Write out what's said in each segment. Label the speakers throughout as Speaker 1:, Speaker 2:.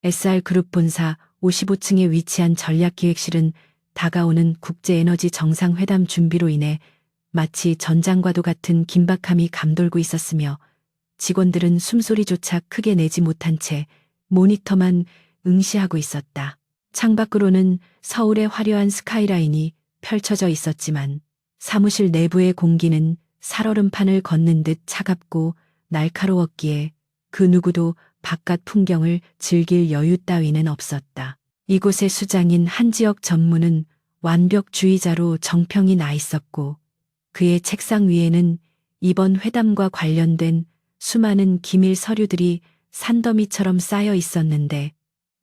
Speaker 1: SR그룹 본사 55층에 위치한 전략기획실은 다가오는 국제에너지 정상회담 준비로 인해 마치 전장과도 같은 긴박함이 감돌고 있었으며 직원들은 숨소리조차 크게 내지 못한 채 모니터만 응시하고 있었다. 창밖으로는 서울의 화려한 스카이라인이 펼쳐져 있었지만 사무실 내부의 공기는 살얼음판을 걷는 듯 차갑고 날카로웠기에 그 누구도 바깥 풍경을 즐길 여유 따위는 없었다. 이곳의 수장인 한지혁 전무는 완벽주의자로 정평이 나 있었고 그의 책상 위에는 이번 회담과 관련된 수많은 기밀 서류들이 산더미처럼 쌓여 있었는데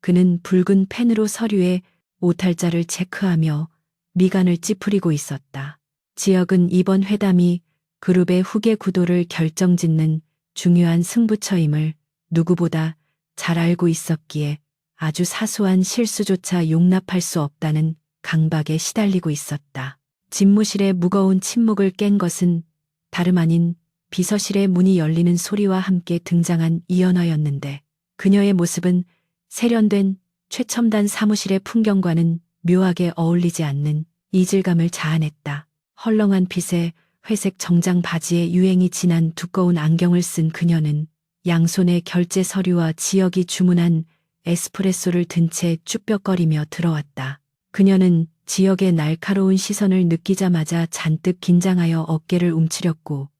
Speaker 1: 그는 붉은 펜으로 서류에 오탈자를 체크하며 미간을 찌푸리고 있었다. 지혁은 이번 회담이 그룹의 후계 구도를 결정짓는 중요한 승부처임을 누구보다 잘 알고 있었기에 아주 사소한 실수조차 용납할 수 없다는 강박에 시달리고 있었다. 집무실의 무거운 침묵을 깬 것은 다름 아닌 비서실의 문이 열리는 소리와 함께 등장한 이연화였는데 그녀의 모습은 세련된 최첨단 사무실의 풍경과는 묘하게 어울리지 않는 이질감을 자아냈다. 헐렁한 핏에 회색 정장 바지에 유행이 지난 두꺼운 안경을 쓴 그녀는 양손에 결제 서류와 지역이 주문한 에스프레소를 든 채 쭈뼛거리며 들어왔다. 그녀는 지역의 날카로운 시선을 느끼자마자 잔뜩 긴장하여 어깨를 움츠렸고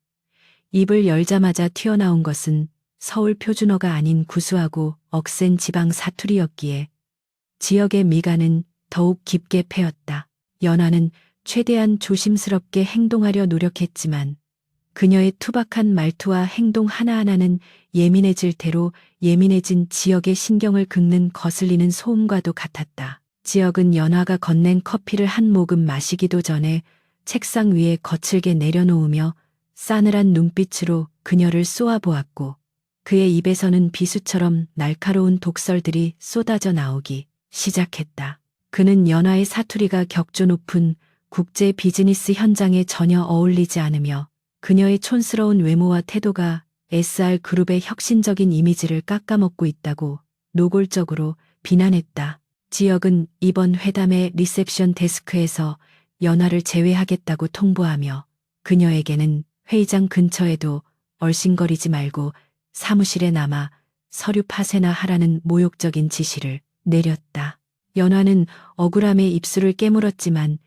Speaker 1: 입을 열자마자 튀어나온 것은 서울 표준어가 아닌 구수하고 억센 지방 사투리였기에 지역의 미간은 더욱 깊게 패였다. 연화는 최대한 조심스럽게 행동하려 노력했지만 그녀의 투박한 말투와 행동 하나하나는 예민해질 대로 예민해진 지역의 신경을 긁는 거슬리는 소음과도 같았다. 지역은 연화가 건넨 커피를 한 모금 마시기도 전에 책상 위에 거칠게 내려놓으며 싸늘한 눈빛으로 그녀를 쏘아보았고 그의 입에서는 비수처럼 날카로운 독설들이 쏟아져 나오기 시작했다. 그는 연화의 사투리가 격조 높은 국제 비즈니스 현장에 전혀 어울리지 않으며 그녀의 촌스러운 외모와 태도가 SR그룹의 혁신적인 이미지를 깎아먹고 있다고 노골적으로 비난했다. 지역은 이번 회담의 리셉션 데스크에서 연화를 제외하겠다고 통보하며 그녀에게는 회의장 근처에도 얼씬거리지 말고 사무실에 남아 서류 파쇄나 하라는 모욕적인 지시를 내렸다. 연화는 억울함에 입술을 깨물었지만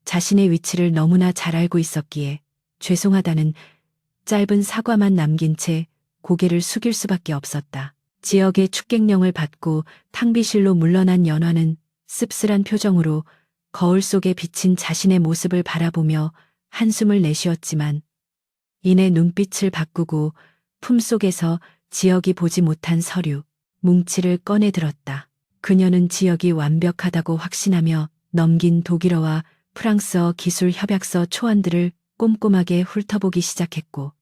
Speaker 1: 자신의 위치를 너무나 잘 알고 있었기에 죄송하다는 짧은 사과만 남긴 채 고개를 숙일 수밖에 없었다. 지역의 축객령을 받고 탕비실로 물러난 연화는 씁쓸한 표정으로 거울 속에 비친 자신의 모습을 바라보며 한숨을 내쉬었지만 이내 눈빛을 바꾸고 품속에서 지역이 보지 못한 서류, 뭉치를 꺼내 들었다. 그녀는 지역이 완벽하다고 확신하며 넘긴 독일어와 프랑스어 기술 협약서 초안들을 꼼꼼하게 훑어보기 시작했고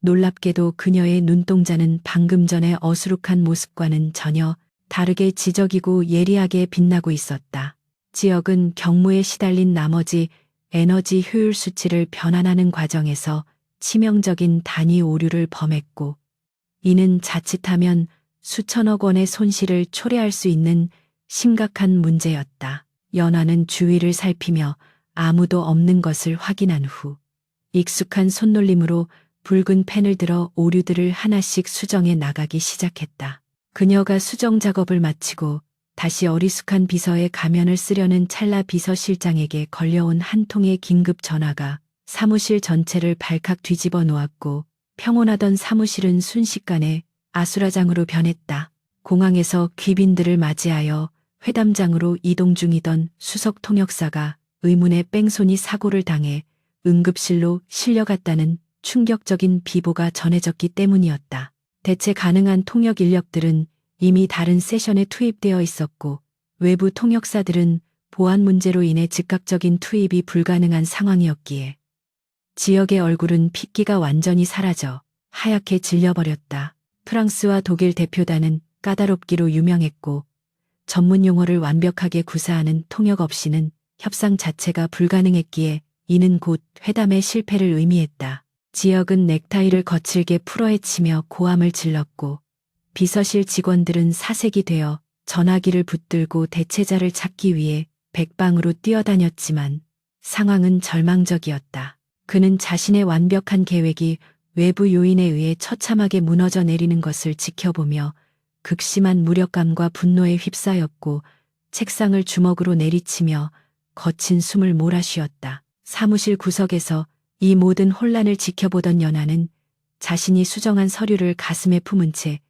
Speaker 1: 놀랍게도 그녀의 눈동자는 방금 전의 어수룩한 모습과는 전혀 다르게 지적이고 예리하게 빛나고 있었다. 지역은 경무에 시달린 나머지 에너지 효율 수치를 변환하는 과정에서 치명적인 단위 오류를 범했고 이는 자칫하면 수천억 원의 손실을 초래할 수 있는 심각한 문제였다. 연화는 주위를 살피며 아무도 없는 것을 확인한 후 익숙한 손놀림으로 붉은 펜을 들어 오류들을 하나씩 수정해 나가기 시작했다. 그녀가 수정 작업을 마치고 다시 어리숙한 비서의 가면을 쓰려는 찰나 비서실장에게 걸려온 한 통의 긴급 전화가 사무실 전체를 발칵 뒤집어 놓았고 평온하던 사무실은 순식간에 아수라장으로 변했다. 공항에서 귀빈들을 맞이하여 회담장으로 이동 중이던 수석 통역사가 의문의 뺑소니 사고를 당해 응급실로 실려갔다는 충격적인 비보가 전해졌기 때문이었다. 대체 가능한 통역 인력들은 이미 다른 세션에 투입되어 있었고 외부 통역사들은 보안 문제로 인해 즉각적인 투입이 불가능한 상황이었기에 지역의 얼굴은 핏기가 완전히 사라져 하얗게 질려버렸다. 프랑스와 독일 대표단은 까다롭기로 유명했고 전문 용어를 완벽하게 구사하는 통역 없이는 협상 자체가 불가능했기에 이는 곧 회담의 실패를 의미했다. 지역은 넥타이를 거칠게 풀어헤치며 고함을 질렀고 비서실 직원들은 사색이 되어 전화기를 붙들고 대체자를 찾기 위해 백방으로 뛰어다녔지만 상황은 절망적이었다. 그는 자신의 완벽한 계획이 외부 요인에 의해 처참하게 무너져 내리는 것을 지켜보며 극심한 무력감과 분노에 휩싸였고 책상을 주먹으로 내리치며 거친 숨을 몰아쉬었다. 사무실 구석에서 이 모든 혼란을 지켜보던 연하는 자신이 수정한 서류를 가슴에 품은 채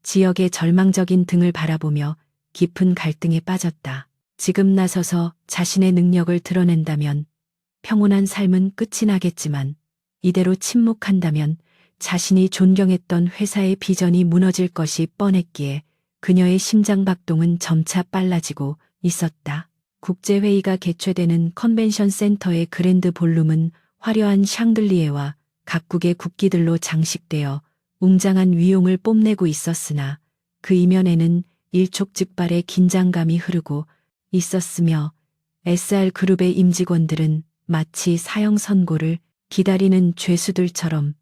Speaker 1: 지역의 절망적인 등을 바라보며 깊은 갈등에 빠졌다. 지금 나서서 자신의 능력을 드러낸다면 평온한 삶은 끝이 나겠지만 이대로 침묵한다면 자신이 존경했던 회사의 비전이 무너질 것이 뻔했기에 그녀의 심장박동은 점차 빨라지고 있었다. 국제회의가 개최되는 컨벤션 센터의 그랜드 볼룸은 화려한 샹들리에와 각국의 국기들로 장식되어 웅장한 위용을 뽐내고 있었으나 그 이면에는 일촉즉발의 긴장감이 흐르고 있었으며 SR그룹의 임직원들은 마치 사형 선고를 기다리는 죄수들처럼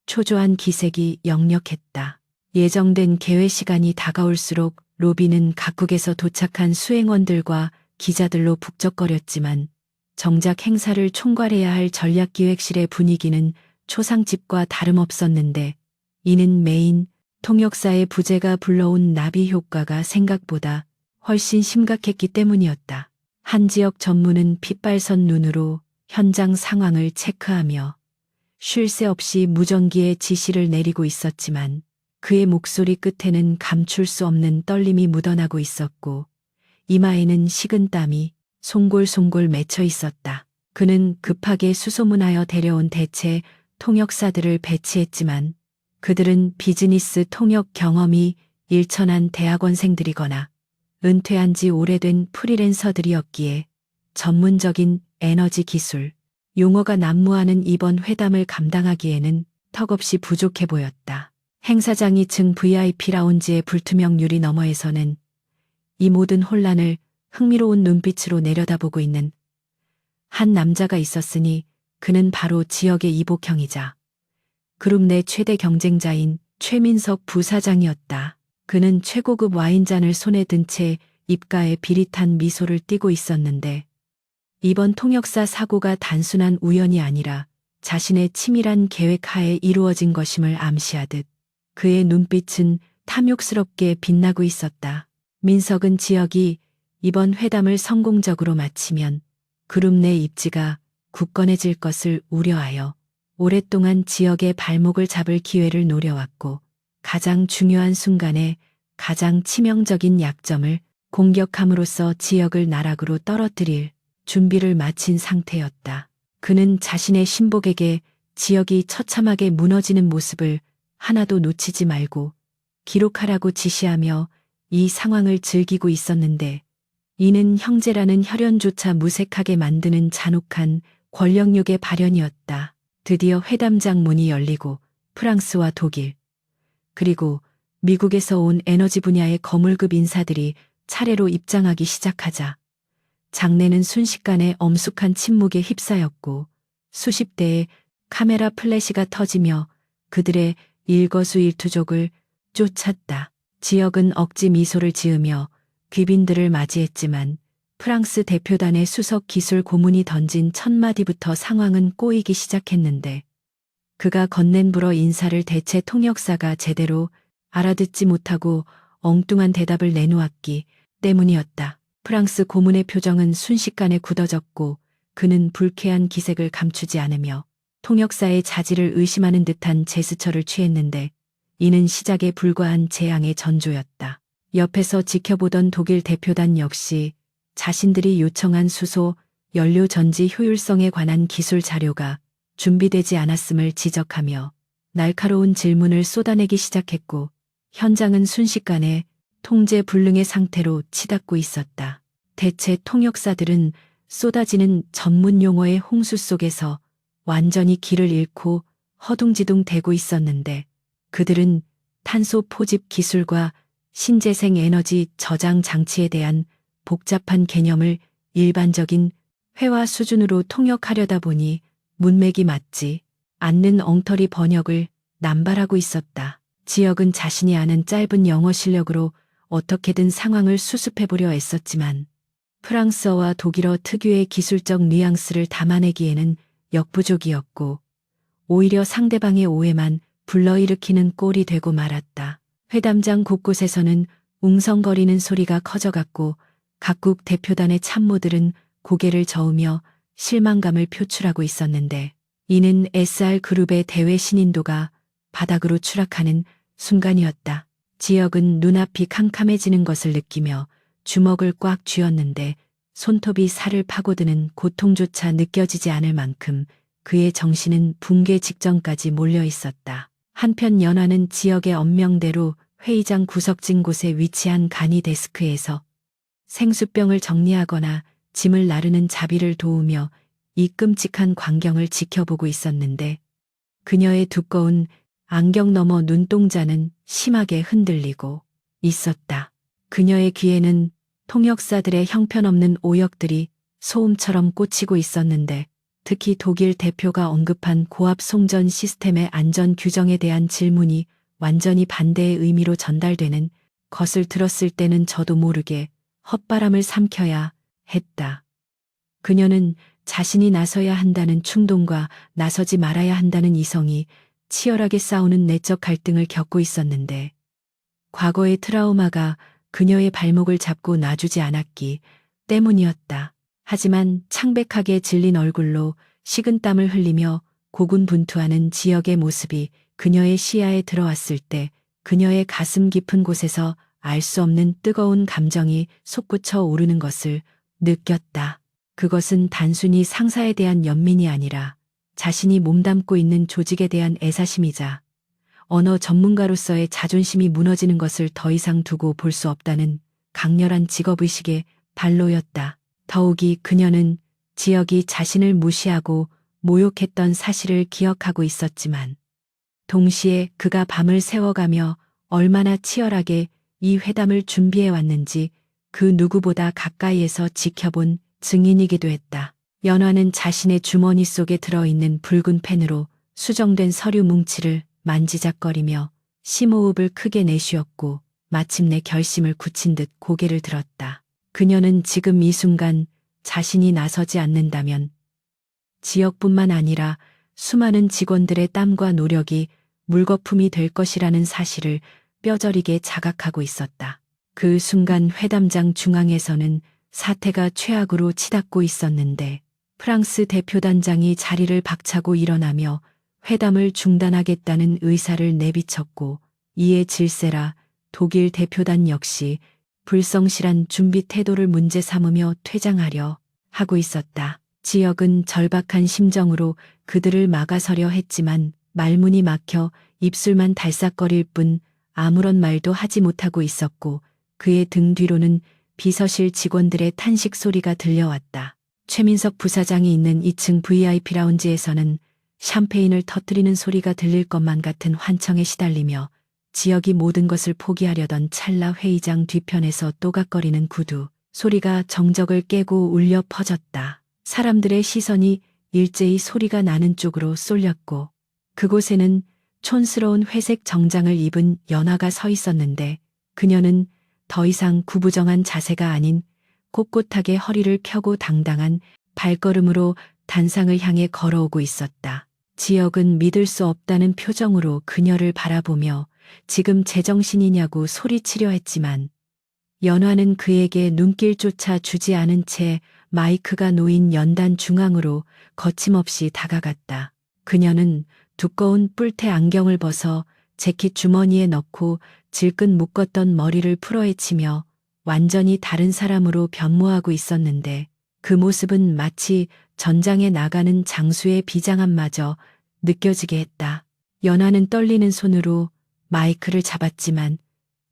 Speaker 1: 초조한 기색이 역력했다. 예정된 개회 시간이 다가올수록 로비는 각국에서 도착한 수행원들과 기자들로 북적거렸지만 정작 행사를 총괄해야 할 전략기획실의 분위기는 초상집과 다름없었는데 이는 메인 통역사의 부재가 불러온 나비 효과가 생각보다 훨씬 심각했기 때문이었다. 한 지역 전무는 핏발선 눈으로 현장 상황을 체크하며 쉴 새 없이 무전기에 지시를 내리고 있었지만 그의 목소리 끝에는 감출 수 없는 떨림이 묻어나고 있었고 이마에는 식은땀이 송골송골 맺혀 있었다. 그는 급하게 수소문하여 데려온 대체 통역사들을 배치했지만 그들은 비즈니스 통역 경험이 일천한 대학원생들이거나 은퇴한 지 오래된 프리랜서들이었기에 전문적인 에너지 기술, 용어가 난무하는 이번 회담을 감당하기에는 턱없이 부족해 보였다. 행사장 2층 VIP 라운지의 불투명 유리 너머에서는 이 모든 혼란을 흥미로운 눈빛으로 내려다보고 있는 한 남자가 있었으니 그는 바로 지역의 이복형이자 그룹 내 최대 경쟁자인 최민석 부사장이었다. 그는 최고급 와인잔을 손에 든 채 입가에 비릿한 미소를 띠고 있었는데 이번 통역사 사고가 단순한 우연이 아니라 자신의 치밀한 계획 하에 이루어진 것임을 암시하듯 그의 눈빛은 탐욕스럽게 빛나고 있었다. 민석은 지역이 이번 회담을 성공적으로 마치면 그룹 내 입지가 굳건해질 것을 우려하여 오랫동안 지역의 발목을 잡을 기회를 노려왔고 가장 중요한 순간에 가장 치명적인 약점을 공격함으로써 지역을 나락으로 떨어뜨릴 준비를 마친 상태였다. 그는 자신의 신복에게 지역이 처참하게 무너지는 모습을 하나도 놓치지 말고 기록하라고 지시하며 이 상황을 즐기고 있었는데 이는 형제라는 혈연조차 무색하게 만드는 잔혹한 권력욕의 발현이었다. 드디어 회담장 문이 열리고 프랑스와 독일 그리고 미국에서 온 에너지 분야의 거물급 인사들이 차례로 입장하기 시작하자 장내는 순식간에 엄숙한 침묵에 휩싸였고 수십 대의 카메라 플래시가 터지며 그들의 일거수일투족을 쫓았다. 지역은 억지 미소를 지으며 귀빈들을 맞이했지만 프랑스 대표단의 수석 기술 고문이 던진 첫 마디부터 상황은 꼬이기 시작했는데 그가 건넨 불어 인사를 대체 통역사가 제대로 알아듣지 못하고 엉뚱한 대답을 내놓았기 때문이었다. 프랑스 고문의 표정은 순식간에 굳어졌고 그는 불쾌한 기색을 감추지 않으며 통역사의 자질을 의심하는 듯한 제스처를 취했는데 이는 시작에 불과한 재앙의 전조였다. 옆에서 지켜보던 독일 대표단 역시 자신들이 요청한 수소, 연료 전지 효율성에 관한 기술 자료가 준비되지 않았음을 지적하며 날카로운 질문을 쏟아내기 시작했고 현장은 순식간에 통제 불능의 상태로 치닫고 있었다. 대체 통역사들은 쏟아지는 전문 용어의 홍수 속에서 완전히 길을 잃고 허둥지둥 대고 있었는데 그들은 탄소 포집 기술과 신재생 에너지 저장 장치에 대한 복잡한 개념을 일반적인 회화 수준으로 통역하려다 보니 문맥이 맞지 않는 엉터리 번역을 남발하고 있었다. 지역은 자신이 아는 짧은 영어 실력으로 어떻게든 상황을 수습해보려 애썼지만 프랑스어와 독일어 특유의 기술적 뉘앙스를 담아내기에는 역부족이었고 오히려 상대방의 오해만 불러일으키는 꼴이 되고 말았다. 회담장 곳곳에서는 웅성거리는 소리가 커져갔고 각국 대표단의 참모들은 고개를 저으며 실망감을 표출하고 있었는데 이는 SR그룹의 대외 신인도가 바닥으로 추락하는 순간이었다. 지역은 눈앞이 캄캄해지는 것을 느끼며 주먹을 꽉 쥐었는데 손톱이 살을 파고드는 고통조차 느껴지지 않을 만큼 그의 정신은 붕괴 직전까지 몰려 있었다. 한편 연화는 지역의 언명대로 회의장 구석진 곳에 위치한 간이 데스크에서 생수병을 정리하거나 짐을 나르는 자비를 도우며 이 끔찍한 광경을 지켜보고 있었는데 그녀의 두꺼운 안경 너머 눈동자는 심하게 흔들리고 있었다. 그녀의 귀에는 통역사들의 형편없는 오역들이 소음처럼 꽂히고 있었는데 특히 독일 대표가 언급한 고압 송전 시스템의 안전 규정에 대한 질문이 완전히 반대의 의미로 전달되는 것을 들었을 때는 저도 모르게 헛바람을 삼켜야 했다. 그녀는 자신이 나서야 한다는 충동과 나서지 말아야 한다는 이성이 치열하게 싸우는 내적 갈등을 겪고 있었는데 과거의 트라우마가 그녀의 발목을 잡고 놔주지 않았기 때문이었다. 하지만 창백하게 질린 얼굴로 식은땀을 흘리며 고군분투하는 지역의 모습이 그녀의 시야에 들어왔을 때 그녀의 가슴 깊은 곳에서 알 수 없는 뜨거운 감정이 솟구쳐 오르는 것을 느꼈다. 그것은 단순히 상사에 대한 연민이 아니라 자신이 몸담고 있는 조직에 대한 애사심이자 언어 전문가로서의 자존심이 무너지는 것을 더 이상 두고 볼 수 없다는 강렬한 직업의식의 발로였다. 더욱이 그녀는 지역이 자신을 무시하고 모욕했던 사실을 기억하고 있었지만 동시에 그가 밤을 새워가며 얼마나 치열하게 이 회담을 준비해 왔는지 그 누구보다 가까이에서 지켜본 증인이기도 했다. 연화는 자신의 주머니 속에 들어있는 붉은 펜으로 수정된 서류 뭉치를 만지작거리며 심호흡을 크게 내쉬었고 마침내 결심을 굳힌 듯 고개를 들었다. 그녀는 지금 이 순간 자신이 나서지 않는다면 지역뿐만 아니라 수많은 직원들의 땀과 노력이 물거품이 될 것이라는 사실을 뼈저리게 자각하고 있었다. 그 순간 회담장 중앙에서는 사태가 최악으로 치닫고 있었는데 프랑스 대표단장이 자리를 박차고 일어나며 회담을 중단하겠다는 의사를 내비쳤고 이에 질세라 독일 대표단 역시 불성실한 준비 태도를 문제 삼으며 퇴장하려 하고 있었다. 지역은 절박한 심정으로 그들을 막아서려 했지만 말문이 막혀 입술만 달싹거릴 뿐 아무런 말도 하지 못하고 있었고 그의 등 뒤로는 비서실 직원들의 탄식 소리가 들려왔다. 최민석 부사장이 있는 2층 VIP 라운지에서는 샴페인을 터뜨리는 소리가 들릴 것만 같은 환청에 시달리며 지역이 모든 것을 포기하려던 찰나 회의장 뒤편에서 또각거리는 구두 소리가 정적을 깨고 울려 퍼졌다. 사람들의 시선이 일제히 소리가 나는 쪽으로 쏠렸고 그곳에는 촌스러운 회색 정장을 입은 연화가 서 있었는데 그녀는 더 이상 구부정한 자세가 아닌 꼿꼿하게 허리를 펴고 당당한 발걸음으로 단상을 향해 걸어오고 있었다. 지역은 믿을 수 없다는 표정으로 그녀를 바라보며 지금 제정신이냐고 소리치려 했지만 연화는 그에게 눈길조차 주지 않은 채 마이크가 놓인 연단 중앙으로 거침없이 다가갔다. 그녀는 두꺼운 뿔테 안경을 벗어 재킷 주머니에 넣고 질끈 묶었던 머리를 풀어헤치며 완전히 다른 사람으로 변모하고 있었는데 그 모습은 마치 전장에 나가는 장수의 비장함마저 느껴지게 했다. 연화는 떨리는 손으로 마이크를 잡았지만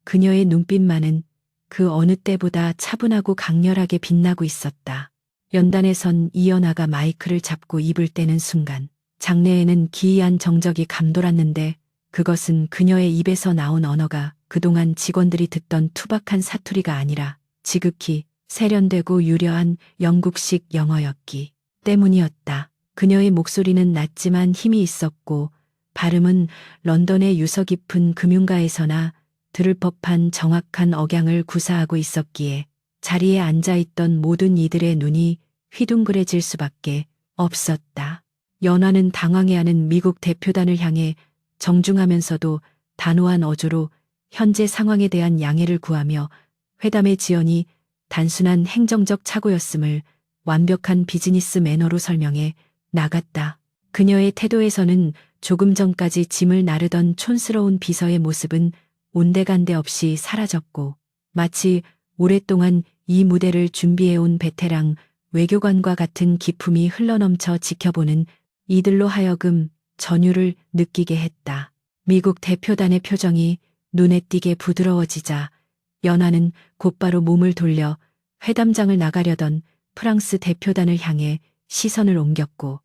Speaker 1: 그녀의 눈빛만은 그 어느 때보다 차분하고 강렬하게 빛나고 있었다. 연단에선 이연아가 마이크를 잡고 입을 떼는 순간 장내에는 기이한 정적이 감돌았는데 그것은 그녀의 입에서 나온 언어가 그동안 직원들이 듣던 투박한 사투리가 아니라 지극히 세련되고 유려한 영국식 영어였기 때문이었다. 그녀의 목소리는 낮지만 힘이 있었고 발음은 런던의 유서 깊은 금융가에서나 들을 법한 정확한 억양을 구사하고 있었기에 자리에 앉아있던 모든 이들의 눈이 휘둥그레질 수밖에 없었다. 연화는 당황해하는 미국 대표단을 향해 정중하면서도 단호한 어조로 현재 상황에 대한 양해를 구하며 회담의 지연이 단순한 행정적 착오였음을 완벽한 비즈니스 매너로 설명해 나갔다. 그녀의 태도에서는 조금 전까지 짐을 나르던 촌스러운 비서의 모습은 온데간데 없이 사라졌고 마치 오랫동안 이 무대를 준비해온 베테랑 외교관과 같은 기품이 흘러넘쳐 지켜보는 이들로 하여금 전율을 느끼게 했다. 미국 대표단의 표정이 눈에 띄게 부드러워지자 연하는 곧바로 몸을 돌려 회담장을 나가려던 프랑스 대표단을 향해 시선을 옮겼고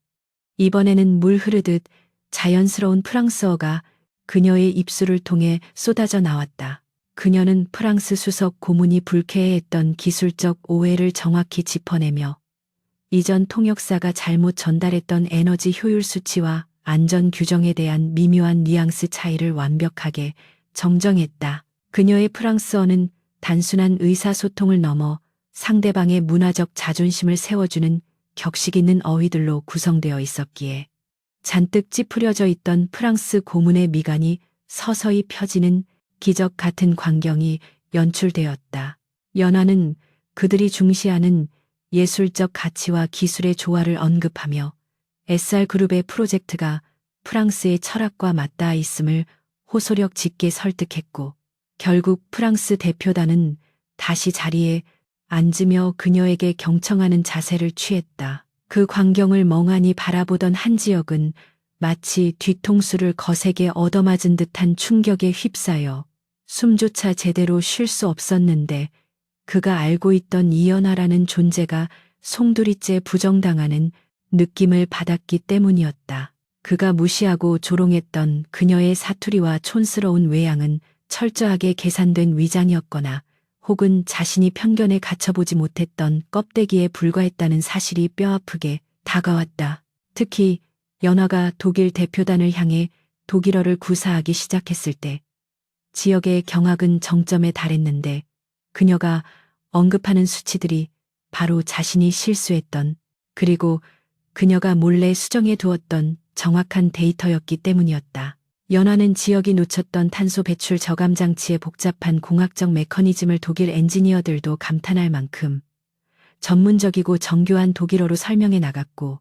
Speaker 1: 이번에는 물 흐르듯 자연스러운 프랑스어가 그녀의 입술을 통해 쏟아져 나왔다. 그녀는 프랑스 수석 고문이 불쾌해했던 기술적 오해를 정확히 짚어내며 이전 통역사가 잘못 전달했던 에너지 효율 수치와 안전 규정에 대한 미묘한 뉘앙스 차이를 완벽하게 정정했다. 그녀의 프랑스어는 단순한 의사소통을 넘어 상대방의 문화적 자존심을 세워주는 격식 있는 어휘들로 구성되어 있었기에 잔뜩 찌푸려져 있던 프랑스 고문의 미간이 서서히 펴지는 기적 같은 광경이 연출되었다. 연화는 그들이 중시하는 예술적 가치와 기술의 조화를 언급하며 SR그룹의 프로젝트가 프랑스의 철학과 맞닿아 있음을 호소력 짙게 설득했고 결국 프랑스 대표단은 다시 자리에 앉으며 그녀에게 경청하는 자세를 취했다. 그 광경을 멍하니 바라보던 한지혁은 마치 뒤통수를 거세게 얻어맞은 듯한 충격에 휩싸여 숨조차 제대로 쉴 수 없었는데 그가 알고 있던 이연아라는 존재가 송두리째 부정당하는 느낌을 받았기 때문이었다. 그가 무시하고 조롱했던 그녀의 사투리와 촌스러운 외양은 철저하게 계산된 위장이었거나 혹은 자신이 편견에 갇혀보지 못했던 껍데기에 불과했다는 사실이 뼈아프게 다가왔다. 특히 연화가 독일 대표단을 향해 독일어를 구사하기 시작했을 때 지역의 경악은 정점에 달했는데 그녀가 언급하는 수치들이 바로 자신이 실수했던 그리고 그녀가 몰래 수정해 두었던 정확한 데이터였기 때문이었다. 연화는 지역이 놓쳤던 탄소 배출 저감 장치의 복잡한 공학적 메커니즘을 독일 엔지니어들도 감탄할 만큼 전문적이고 정교한 독일어로 설명해 나갔고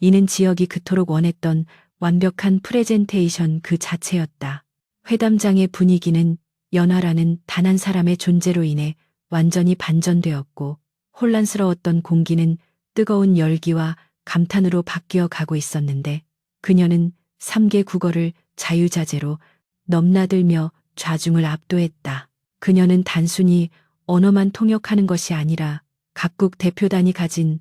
Speaker 1: 이는 지역이 그토록 원했던 완벽한 프레젠테이션 그 자체였다. 회담장의 분위기는 연화라는 단 한 사람의 존재로 인해 완전히 반전되었고 혼란스러웠던 공기는 뜨거운 열기와 감탄으로 바뀌어 가고 있었는데 그녀는 3개 국어를 자유자재로 넘나들며 좌중을 압도했다. 그녀는 단순히 언어만 통역하는 것이 아니라 각국 대표단이 가진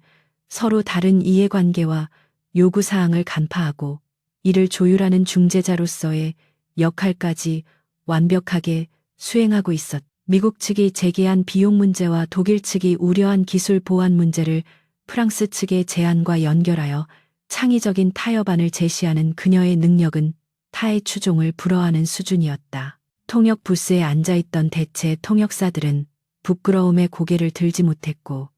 Speaker 1: 서로 다른 이해관계와 요구사항을 간파하고 이를 조율하는 중재자로서의 역할까지 완벽하게 수행하고 있었다. 미국 측이 제기한 비용 문제와 독일 측이 우려한 기술 보안 문제를 프랑스 측의 제안과 연결하여 창의적인 타협안을 제시하는 그녀의 능력은 타의 추종을 불허하는 수준이었다. 통역 부스에 앉아있던 대체 통역사들은 부끄러움에 고개를 들지 못했고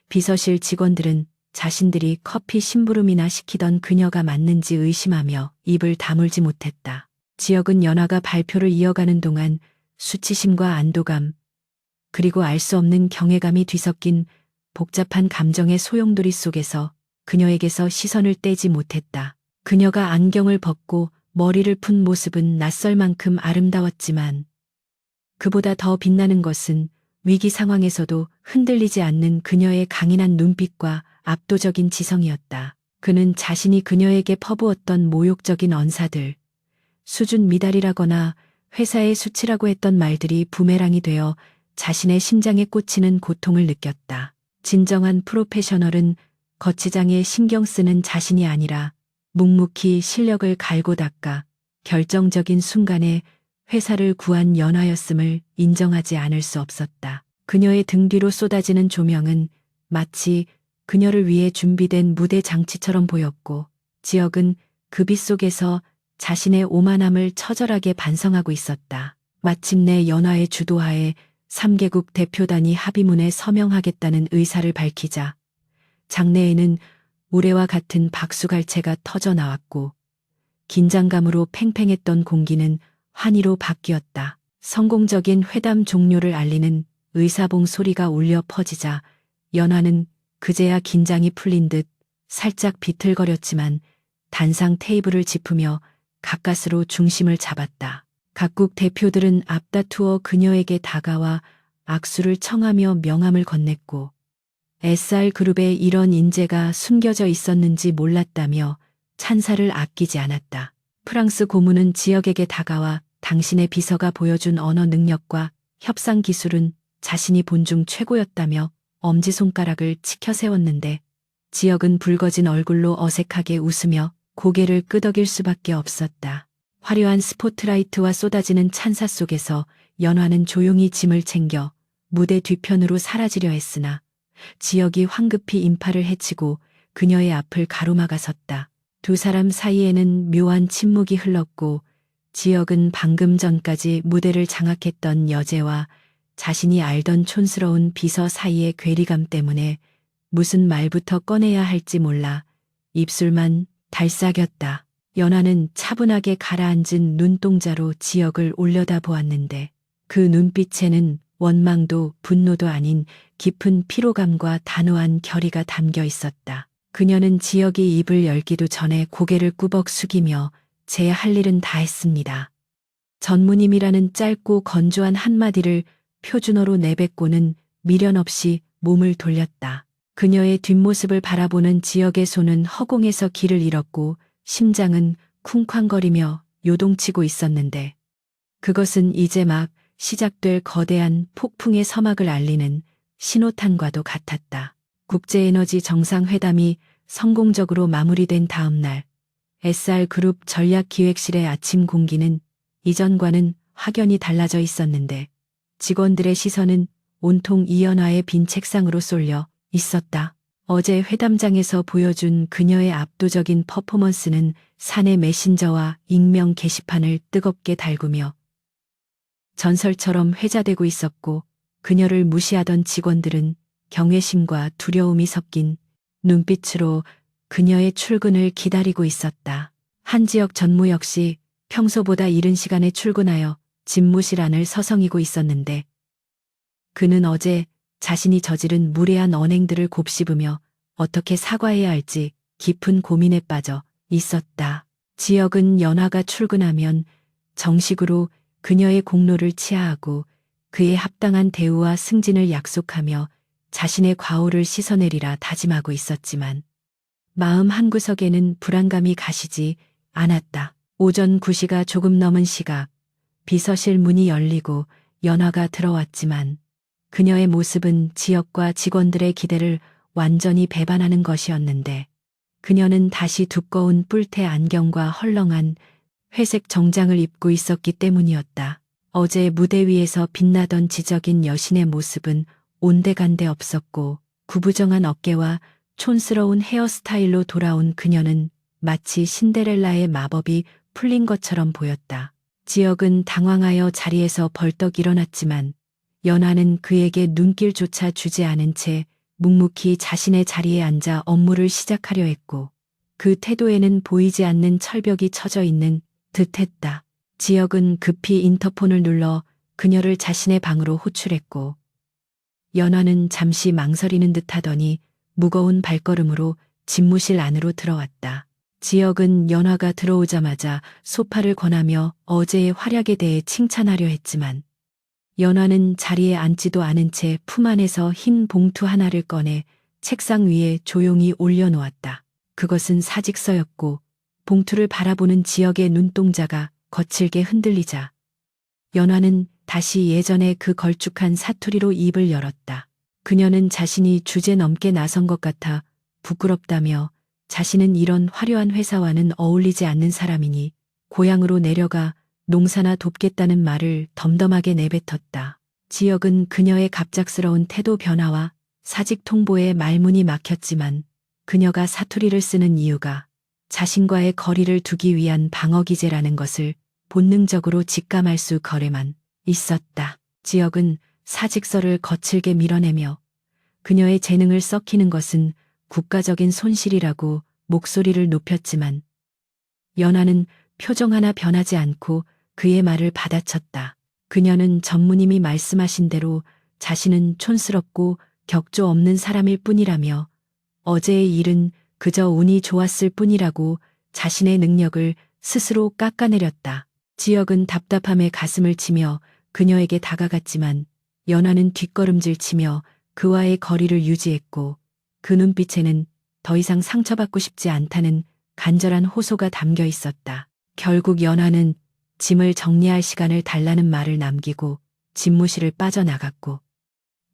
Speaker 1: 비서실 직원들은 자신들이 커피 심부름이나 시키던 그녀가 맞는지 의심하며 입을 다물지 못했다. 지역은 연화가 발표를 이어가는 동안 수치심과 안도감 그리고 알 수 없는 경외감이 뒤섞인 복잡한 감정의 소용돌이 속에서 그녀에게서 시선을 떼지 못했다. 그녀가 안경을 벗고 머리를 푼 모습은 낯설 만큼 아름다웠지만 그보다 더 빛나는 것은 위기 상황에서도 흔들리지 않는 그녀의 강인한 눈빛과 압도적인 지성이었다. 그는 자신이 그녀에게 퍼부었던 모욕적인 언사들, 수준 미달이라거나 회사의 수치라고 했던 말들이 부메랑이 되어 자신의 심장에 꽂히는 고통을 느꼈다. 진정한 프로페셔널은 거치장에 신경 쓰는 자신이 아니라 묵묵히 실력을 갈고 닦아 결정적인 순간에 회사를 구한 연화였음을 인정하지 않을 수 없었다. 그녀의 등 뒤로 쏟아지는 조명은 마치 그녀를 위해 준비된 무대 장치처럼 보였고 지역은 그 빛 속에서 자신의 오만함을 처절하게 반성하고 있었다. 마침내 연화의 주도하에 3개국 대표단이 합의문에 서명하겠다는 의사를 밝히자 장내에는 우레와 같은 박수갈채가 터져 나왔고 긴장감으로 팽팽했던 공기는 환희로 바뀌었다. 성공적인 회담 종료를 알리는 의사봉 소리가 울려 퍼지자 연화는 그제야 긴장이 풀린 듯 살짝 비틀거렸지만 단상 테이블을 짚으며 가까스로 중심을 잡았다. 각국 대표들은 앞다투어 그녀에게 다가와 악수를 청하며 명함을 건넸고 SR그룹에 이런 인재가 숨겨져 있었는지 몰랐다며 찬사를 아끼지 않았다. 프랑스 고문은 지역에게 다가와 당신의 비서가 보여준 언어 능력과 협상 기술은 자신이 본 중 최고였다며 엄지손가락을 치켜 세웠는데 지역은 붉어진 얼굴로 어색하게 웃으며 고개를 끄덕일 수밖에 없었다. 화려한 스포트라이트와 쏟아지는 찬사 속에서 연화는 조용히 짐을 챙겨 무대 뒤편으로 사라지려 했으나 지역이 황급히 인파를 헤치고 그녀의 앞을 가로막아 섰다. 두 사람 사이에는 묘한 침묵이 흘렀고 지역은 방금 전까지 무대를 장악했던 여제와 자신이 알던 촌스러운 비서 사이의 괴리감 때문에 무슨 말부터 꺼내야 할지 몰라 입술만 달싹였다. 연화는 차분하게 가라앉은 눈동자로 지역을 올려다 보았는데 그 눈빛에는 원망도 분노도 아닌 깊은 피로감과 단호한 결의가 담겨 있었다. 그녀는 지역이 입을 열기도 전에 고개를 꾸벅 숙이며 제 할 일은 다 했습니다. 전무님이라는 짧고 건조한 한마디를 표준어로 내뱉고는 미련 없이 몸을 돌렸다. 그녀의 뒷모습을 바라보는 지역의 손은 허공에서 길을 잃었고 심장은 쿵쾅거리며 요동치고 있었는데 그것은 이제 막 시작될 거대한 폭풍의 서막을 알리는 신호탄과도 같았다. 국제에너지 정상회담이 성공적으로 마무리된 다음 날 SR그룹 전략기획실의 아침 공기는 이전과는 확연히 달라져 있었는데 직원들의 시선은 온통 이연화의 빈 책상으로 쏠려 있었다. 어제 회담장에서 보여준 그녀의 압도적인 퍼포먼스는 사내 메신저와 익명 게시판을 뜨겁게 달구며 전설처럼 회자되고 있었고 그녀를 무시하던 직원들은 경외심과 두려움이 섞인 눈빛으로 그녀의 출근을 기다리고 있었다. 한지역 전무 역시 평소보다 이른 시간에 출근하여 집무실 안을 서성이고 있었는데 그는 어제 자신이 저지른 무례한 언행들을 곱씹으며 어떻게 사과해야 할지 깊은 고민에 빠져 있었다. 지역은 연화가 출근하면 정식으로 그녀의 공로를 치하하고 그의 합당한 대우와 승진을 약속하며 자신의 과오를 씻어내리라 다짐하고 있었지만 마음 한구석에는 불안감이 가시지 않았다. 오전 9시가 조금 넘은 시각 비서실 문이 열리고 연화가 들어왔지만 그녀의 모습은 지역과 직원들의 기대를 완전히 배반하는 것이었는데 그녀는 다시 두꺼운 뿔테 안경과 헐렁한 회색 정장을 입고 있었기 때문이었다. 어제 무대 위에서 빛나던 지적인 여신의 모습은 온데간데 없었고 구부정한 어깨와 촌스러운 헤어스타일로 돌아온 그녀는 마치 신데렐라의 마법이 풀린 것처럼 보였다. 지역은 당황하여 자리에서 벌떡 일어났지만 연화는 그에게 눈길조차 주지 않은 채 묵묵히 자신의 자리에 앉아 업무를 시작하려 했고 그 태도에는 보이지 않는 철벽이 쳐져 있는 듯했다. 지역은 급히 인터폰을 눌러 그녀를 자신의 방으로 호출했고 연화는 잠시 망설이는 듯하더니 무거운 발걸음으로 집무실 안으로 들어왔다. 지역은 연화가 들어오자마자 소파를 권하며 어제의 활약에 대해 칭찬하려 했지만 연화는 자리에 앉지도 않은 채 품 안에서 흰 봉투 하나를 꺼내 책상 위에 조용히 올려놓았다. 그것은 사직서였고 봉투를 바라보는 지역의 눈동자가 거칠게 흔들리자 연화는 다시 예전의 그 걸쭉한 사투리로 입을 열었다. 그녀는 자신이 주제넘게 나선 것 같아 부끄럽다며 자신은 이런 화려한 회사와는 어울리지 않는 사람이니 고향으로 내려가 농사나 돕겠다는 말을 덤덤하게 내뱉었다. 지역은 그녀의 갑작스러운 태도 변화와 사직 통보에 말문이 막혔지만 그녀가 사투리를 쓰는 이유가 자신과의 거리를 두기 위한 방어 기제라는 것을 본능적으로 직감할 수 거래만 있었다. 지역은 사직서를 거칠게 밀어내며 그녀의 재능을 썩히는 것은 국가적인 손실이라고 목소리를 높였지만 연하는 표정 하나 변하지 않고 그의 말을 받아쳤다. 그녀는 전무님이 말씀하신 대로 자신은 촌스럽고 격조 없는 사람일 뿐이라며 어제의 일은 그저 운이 좋았을 뿐이라고 자신의 능력을 스스로 깎아내렸다. 지역은 답답함에 가슴을 치며 그녀에게 다가갔지만 연하는 뒷걸음질 치며 그와의 거리를 유지했고 그 눈빛에는 더 이상 상처받고 싶지 않다는 간절한 호소가 담겨 있었다. 결국 연하는 짐을 정리할 시간을 달라는 말을 남기고 집무실을 빠져나갔고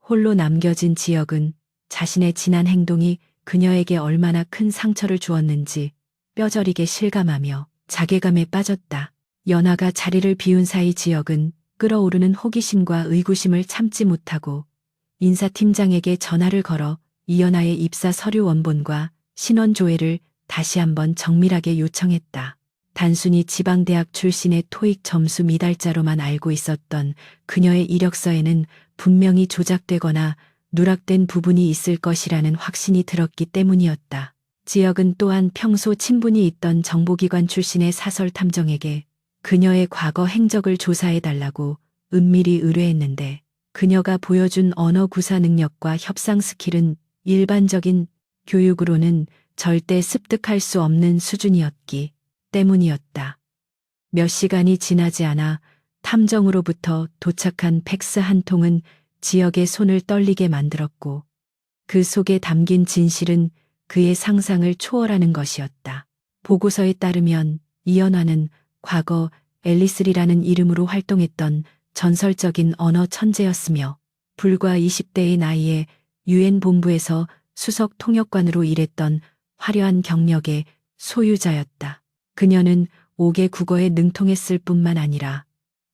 Speaker 1: 홀로 남겨진 지역은 자신의 지난 행동이 그녀에게 얼마나 큰 상처를 주었는지 뼈저리게 실감하며 자괴감에 빠졌다. 연하가 자리를 비운 사이 지역은 끓어오르는 호기심과 의구심을 참지 못하고 인사팀장에게 전화를 걸어 이연아의 입사 서류 원본과 신원 조회를 다시 한번 정밀하게 요청했다. 단순히 지방대학 출신의 토익 점수 미달자로만 알고 있었던 그녀의 이력서에는 분명히 조작되거나 누락된 부분이 있을 것이라는 확신이 들었기 때문이었다. 지역은 또한 평소 친분이 있던 정보기관 출신의 사설 탐정에게 그녀의 과거 행적을 조사해달라고 은밀히 의뢰했는데 그녀가 보여준 언어 구사 능력과 협상 스킬은 일반적인 교육으로는 절대 습득할 수 없는 수준이었기 때문이었다. 몇 시간이 지나지 않아 탐정으로부터 도착한 팩스 한 통은 지역의 손을 떨리게 만들었고 그 속에 담긴 진실은 그의 상상을 초월하는 것이었다. 보고서에 따르면 이연화는 과거 앨리스리라는 이름으로 활동했던 전설적인 언어 천재였으며 불과 20대의 나이에 유엔 본부에서 수석 통역관으로 일했던 화려한 경력의 소유자였다. 그녀는 5개 국어에 능통했을 뿐만 아니라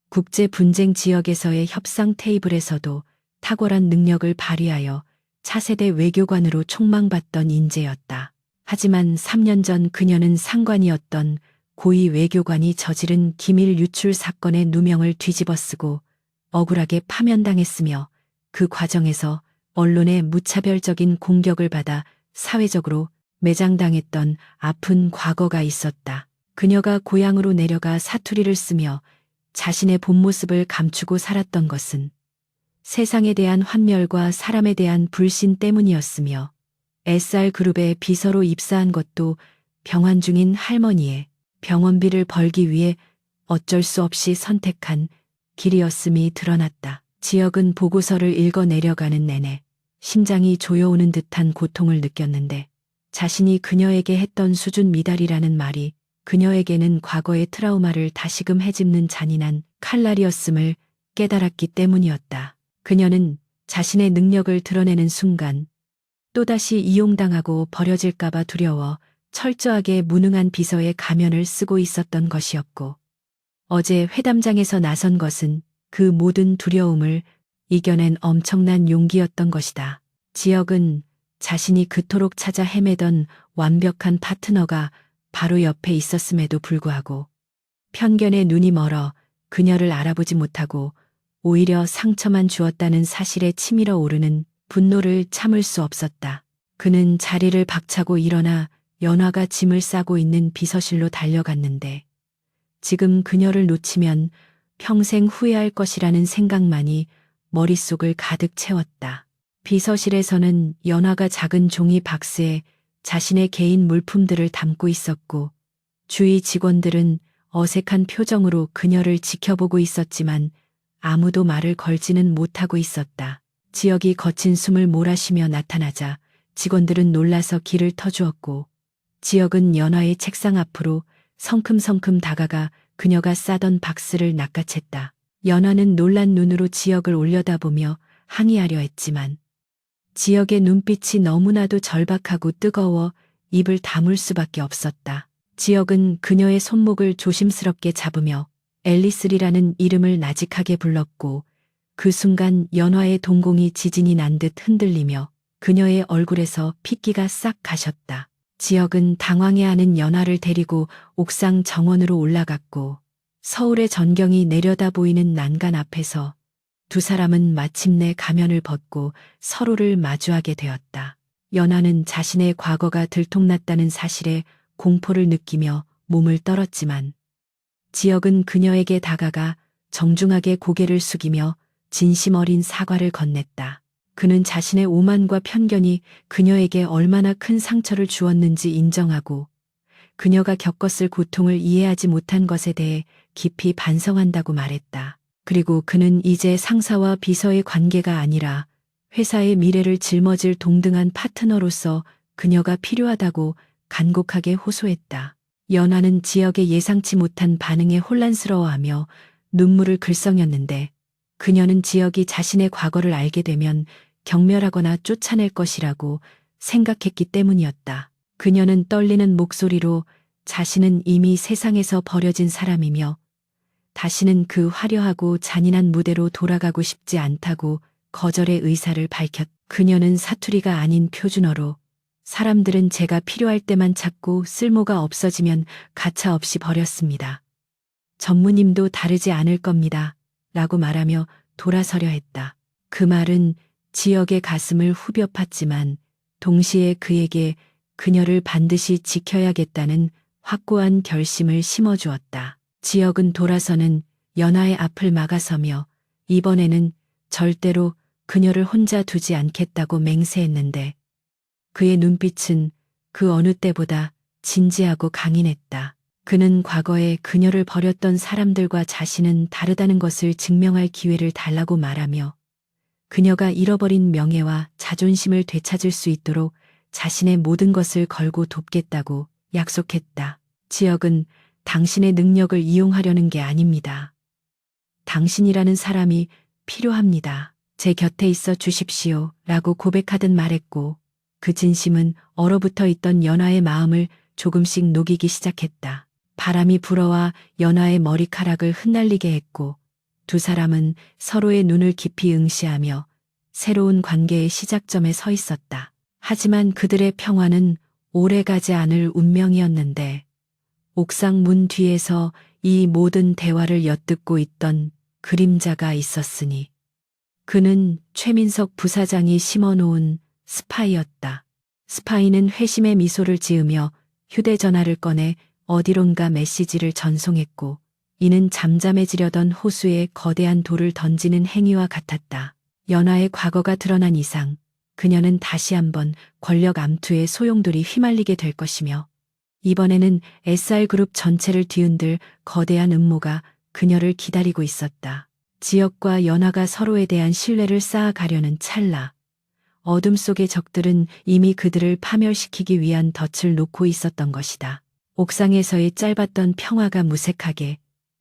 Speaker 1: 국제 분쟁 지역에서의 협상 테이블에서도 탁월한 능력을 발휘하여 차세대 외교관으로 촉망받던 인재였다. 하지만 3년 전 그녀는 상관이었던 고위 외교관이 저지른 기밀 유출 사건의 누명을 뒤집어쓰고 억울하게 파면당했으며 그 과정에서 언론의 무차별적인 공격을 받아 사회적으로 매장당했던 아픈 과거가 있었다. 그녀가 고향으로 내려가 사투리를 쓰며 자신의 본 모습을 감추고 살았던 것은 세상에 대한 환멸과 사람에 대한 불신 때문이었으며 SR그룹의 비서로 입사한 것도 병환 중인 할머니의 병원비를 벌기 위해 어쩔 수 없이 선택한 길이었음이 드러났다. 지역은 보고서를 읽어 내려가는 내내 심장이 조여오는 듯한 고통을 느꼈는데 자신이 그녀에게 했던 수준 미달이라는 말이 그녀에게는 과거의 트라우마를 다시금 헤집는 잔인한 칼날이었음을 깨달았기 때문이었다. 그녀는 자신의 능력을 드러내는 순간 또다시 이용당하고 버려질까봐 두려워 철저하게 무능한 비서의 가면을 쓰고 있었던 것이었고 어제 회담장에서 나선 것은 그 모든 두려움을 이겨낸 엄청난 용기였던 것이다. 지역은 자신이 그토록 찾아 헤매던 완벽한 파트너가 바로 옆에 있었음에도 불구하고 편견에 눈이 멀어 그녀를 알아보지 못하고 오히려 상처만 주었다는 사실에 치밀어 오르는 분노를 참을 수 없었다. 그는 자리를 박차고 일어나 연화가 짐을 싸고 있는 비서실로 달려갔는데 지금 그녀를 놓치면 평생 후회할 것이라는 생각만이 머릿속을 가득 채웠다. 비서실에서는 연화가 작은 종이 박스에 자신의 개인 물품들을 담고 있었고 주위 직원들은 어색한 표정으로 그녀를 지켜보고 있었지만 아무도 말을 걸지는 못하고 있었다. 지역이 거친 숨을 몰아쉬며 나타나자 직원들은 놀라서 길을 터주었고 지역은 연화의 책상 앞으로 성큼성큼 다가가 그녀가 싸던 박스를 낚아챘다. 연화는 놀란 눈으로 지역을 올려다보며 항의하려 했지만 지역의 눈빛이 너무나도 절박하고 뜨거워 입을 다물 수밖에 없었다. 지역은 그녀의 손목을 조심스럽게 잡으며 앨리스리라는 이름을 나직하게 불렀고 그 순간 연화의 동공이 지진이 난 듯 흔들리며 그녀의 얼굴에서 핏기가 싹 가셨다. 지역은 당황해하는 연화를 데리고 옥상 정원으로 올라갔고 서울의 전경이 내려다 보이는 난간 앞에서 두 사람은 마침내 가면을 벗고 서로를 마주하게 되었다. 연하는 자신의 과거가 들통났다는 사실에 공포를 느끼며 몸을 떨었지만 지역은 그녀에게 다가가 정중하게 고개를 숙이며 진심 어린 사과를 건넸다. 그는 자신의 오만과 편견이 그녀에게 얼마나 큰 상처를 주었는지 인정하고 그녀가 겪었을 고통을 이해하지 못한 것에 대해 깊이 반성한다고 말했다. 그리고 그는 이제 상사와 비서의 관계가 아니라 회사의 미래를 짊어질 동등한 파트너로서 그녀가 필요하다고 간곡하게 호소했다. 연하는 지역의 예상치 못한 반응에 혼란스러워하며 눈물을 글썽였는데 그녀는 지역이 자신의 과거를 알게 되면 경멸하거나 쫓아낼 것이라고 생각했기 때문이었다. 그녀는 떨리는 목소리로 자신은 이미 세상에서 버려진 사람이며 다시는 그 화려하고 잔인한 무대로 돌아가고 싶지 않다고 거절의 의사를 밝혔. 그녀는 사투리가 아닌 표준어로 사람들은 제가 필요할 때만 찾고 쓸모가 없어지면 가차없이 버렸습니다. 전무님도 다르지 않을 겁니다. 라고 말하며 돌아서려 했다. 그 말은 지역의 가슴을 후벼 팠지만 동시에 그에게 그녀를 반드시 지켜야겠다는 확고한 결심을 심어주었다. 지역은 돌아서는 연하의 앞을 막아서며 이번에는 절대로 그녀를 혼자 두지 않겠다고 맹세했는데 그의 눈빛은 그 어느 때보다 진지하고 강인했다. 그는 과거에 그녀를 버렸던 사람들과 자신은 다르다는 것을 증명할 기회를 달라고 말하며 그녀가 잃어버린 명예와 자존심을 되찾을 수 있도록 자신의 모든 것을 걸고 돕겠다고 약속했다. 지역은 당신의 능력을 이용하려는 게 아닙니다. 당신이라는 사람이 필요합니다. 제 곁에 있어 주십시오. 라고 고백하듯 말했고 그 진심은 얼어붙어 있던 연하의 마음을 조금씩 녹이기 시작했다. 바람이 불어와 연하의 머리카락을 흩날리게 했고 두 사람은 서로의 눈을 깊이 응시하며 새로운 관계의 시작점에 서 있었다. 하지만 그들의 평화는 오래가지 않을 운명이었는데 옥상 문 뒤에서 이 모든 대화를 엿듣고 있던 그림자가 있었으니 그는 최민석 부사장이 심어놓은 스파이였다. 스파이는 회심의 미소를 지으며 휴대전화를 꺼내 어디론가 메시지를 전송했고 이는 잠잠해지려던 호수에 거대한 돌을 던지는 행위와 같았다. 연하의 과거가 드러난 이상 그녀는 다시 한번 권력 암투에 소용돌이 휘말리게 될 것이며 이번에는 SR그룹 전체를 뒤흔들 거대한 음모가 그녀를 기다리고 있었다. 지역과 연하가 서로에 대한 신뢰를 쌓아가려는 찰나 어둠 속의 적들은 이미 그들을 파멸시키기 위한 덫을 놓고 있었던 것이다. 옥상에서의 짧았던 평화가 무색하게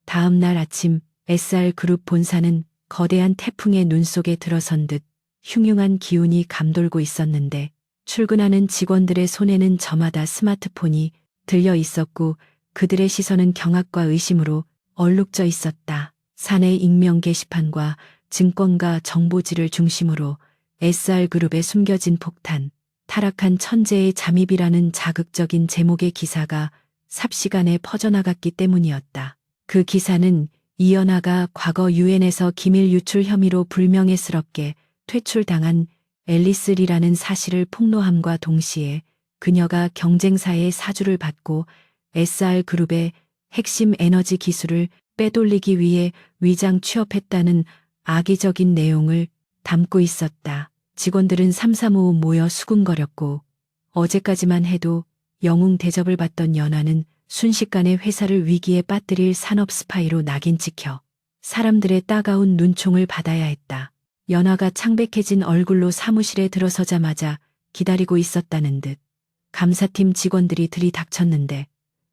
Speaker 1: 다음 날 아침 SR그룹 본사는 거대한 태풍의 눈 속에 들어선 듯 흉흉한 기운이 감돌고 있었는데 출근하는 직원들의 손에는 저마다 스마트폰이 들려 있었고 그들의 시선은 경악과 의심으로 얼룩져 있었다. 사내 익명 게시판과 증권가 정보지를 중심으로 SR그룹에 숨겨진 폭탄, 타락한 천재의 잠입이라는 자극적인 제목의 기사가 삽시간에 퍼져나갔기 때문이었다. 그 기사는 이연하가 과거 유엔에서 기밀 유출 혐의로 불명예스럽게 퇴출당한 앨리스리라는 사실을 폭로함과 동시에 그녀가 경쟁사의 사주를 받고 SR그룹의 핵심 에너지 기술을 빼돌리기 위해 위장 취업했다는 악의적인 내용을 담고 있었다. 직원들은 삼삼오오 모여 수군거렸고 어제까지만 해도 영웅 대접을 받던 연하는 순식간에 회사를 위기에 빠뜨릴 산업 스파이로 낙인 찍혀 사람들의 따가운 눈총을 받아야 했다. 연하가 창백해진 얼굴로 사무실에 들어서자마자 기다리고 있었다는 듯 감사팀 직원들이 들이닥쳤는데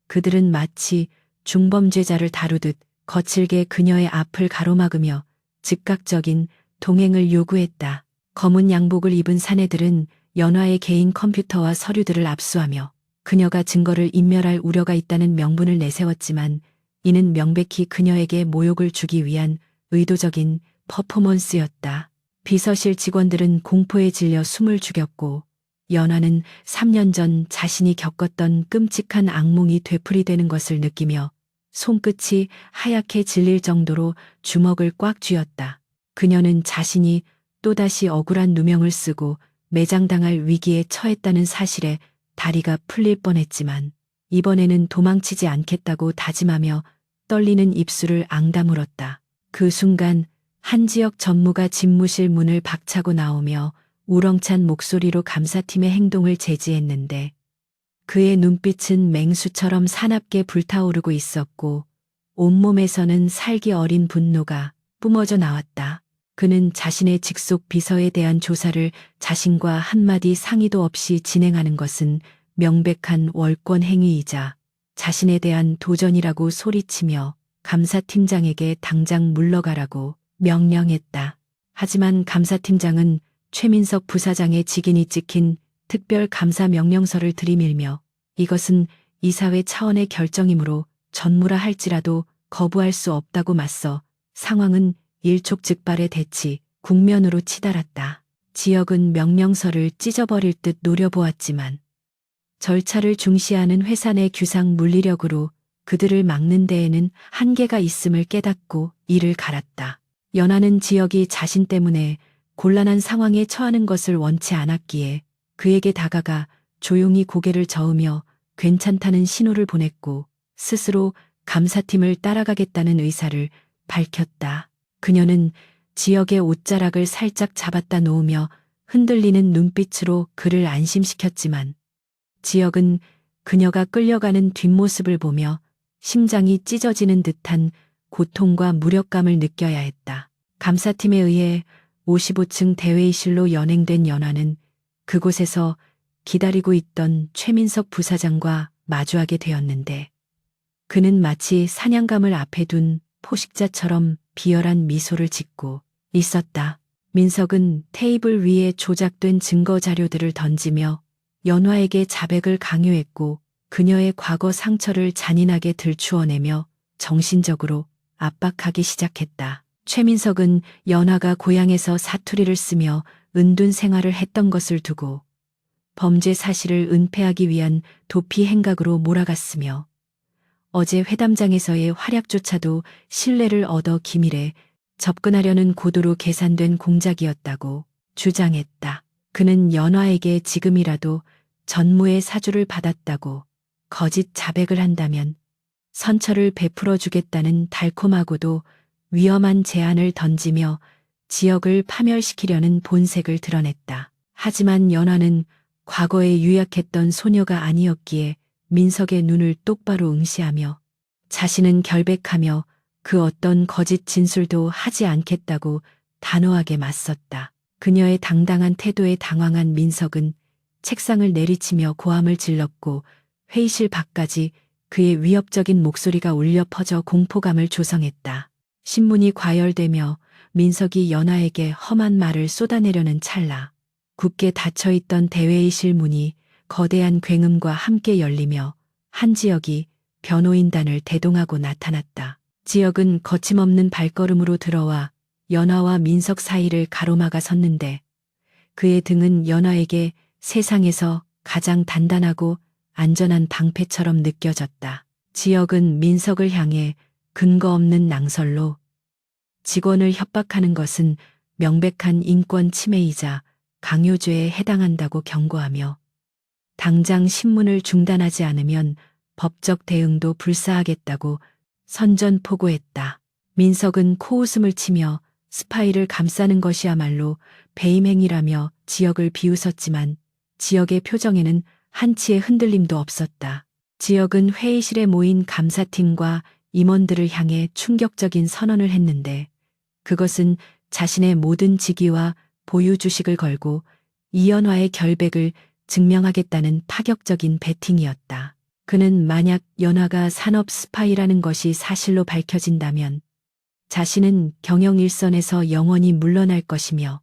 Speaker 1: 그들은 마치 중범죄자를 다루듯 거칠게 그녀의 앞을 가로막으며 즉각적인 동행을 요구했다. 검은 양복을 입은 사내들은 연하의 개인 컴퓨터와 서류들을 압수하며 그녀가 증거를 인멸할 우려가 있다는 명분을 내세웠지만 이는 명백히 그녀에게 모욕을 주기 위한 의도적인 퍼포먼스였다. 비서실 직원들은 공포에 질려 숨을 죽였고 연하는 3년 전 자신이 겪었던 끔찍한 악몽이 되풀이되는 것을 느끼며 손끝이 하얗게 질릴 정도로 주먹을 꽉 쥐었다. 그녀는 자신이 또다시 억울한 누명을 쓰고 매장당할 위기에 처했다는 사실에 다리가 풀릴 뻔했지만 이번에는 도망치지 않겠다고 다짐하며 떨리는 입술을 앙다물었다. 그 순간 한지혁 전무가 집무실 문을 박차고 나오며 우렁찬 목소리로 감사팀의 행동을 제지했는데 그의 눈빛은 맹수처럼 사납게 불타오르고 있었고 온몸에서는 살기 어린 분노가 뿜어져 나왔다. 그는 자신의 직속 비서에 대한 조사를 자신과 한마디 상의도 없이 진행하는 것은 명백한 월권 행위이자 자신에 대한 도전이라고 소리치며 감사팀장에게 당장 물러가라고 명령했다. 하지만 감사팀장은 최민석 부사장의 직인이 찍힌 특별 감사 명령서를 들이밀며 이것은 이사회 차원의 결정이므로 전무라 할지라도 거부할 수 없다고 맞서 상황은 일촉즉발의 대치 국면으로 치달았다. 지역은 명령서를 찢어버릴 듯 노려보았지만 절차를 중시하는 회사 내 규상 물리력으로 그들을 막는 데에는 한계가 있음을 깨닫고 이를 갈았다. 연하는 지역이 자신 때문에 곤란한 상황에 처하는 것을 원치 않았기에 그에게 다가가 조용히 고개를 저으며 괜찮다는 신호를 보냈고 스스로 감사팀을 따라가겠다는 의사를 밝혔다. 그녀는 지역의 옷자락을 살짝 잡았다 놓으며 흔들리는 눈빛으로 그를 안심시켰지만 지역은 그녀가 끌려가는 뒷모습을 보며 심장이 찢어지는 듯한 고통과 무력감을 느껴야 했다. 감사팀에 의해 55층 대회의실로 연행된 연화는 그곳에서 기다리고 있던 최민석 부사장과 마주하게 되었는데 그는 마치 사냥감을 앞에 둔 포식자처럼 비열한 미소를 짓고 있었다. 민석은 테이블 위에 조작된 증거 자료들을 던지며 연화에게 자백을 강요했고 그녀의 과거 상처를 잔인하게 들추어내며 정신적으로 압박하기 시작했다. 최민석은 연화가 고향에서 사투리를 쓰며 은둔 생활을 했던 것을 두고 범죄 사실을 은폐하기 위한 도피 행각으로 몰아갔으며 어제 회담장에서의 활약조차도 신뢰를 얻어 기밀에 접근하려는 고도로 계산된 공작이었다고 주장했다. 그는 연화에게 지금이라도 전무의 사주를 받았다고 거짓 자백을 한다면 선처를 베풀어 주겠다는 달콤하고도 위험한 제안을 던지며 지역을 파멸시키려는 본색을 드러냈다. 하지만 연화는 과거에 유약했던 소녀가 아니었기에 민석의 눈을 똑바로 응시하며 자신은 결백하며 그 어떤 거짓 진술도 하지 않겠다고 단호하게 맞섰다. 그녀의 당당한 태도에 당황한 민석은 책상을 내리치며 고함을 질렀고 회의실 밖까지 그의 위협적인 목소리가 울려 퍼져 공포감을 조성했다. 신문이 과열되며 민석이 연화에게 험한 말을 쏟아내려는 찰나 굳게 닫혀있던 대회의실 문이 거대한 굉음과 함께 열리며 한지혁이 변호인단을 대동하고 나타났다. 지혁은 거침없는 발걸음으로 들어와 연화와 민석 사이를 가로막아 섰는데 그의 등은 연화에게 세상에서 가장 단단하고 안전한 방패처럼 느껴졌다. 지혁은 민석을 향해 근거 없는 낭설로 직원을 협박하는 것은 명백한 인권 침해이자 강요죄에 해당한다고 경고하며 당장 신문을 중단하지 않으면 법적 대응도 불사하겠다고 선전포고했다. 민석은 코웃음을 치며 스파이를 감싸는 것이야말로 배임행위라며 지역을 비웃었지만 지역의 표정에는 한치의 흔들림도 없었다. 지역은 회의실에 모인 감사팀과 임원들을 향해 충격적인 선언을 했는데 그것은 자신의 모든 직위와 보유 주식을 걸고 이연화의 결백을 증명하겠다는 파격적인 베팅이었다. 그는 만약 연화가 산업 스파이라는 것이 사실로 밝혀진다면 자신은 경영 일선에서 영원히 물러날 것이며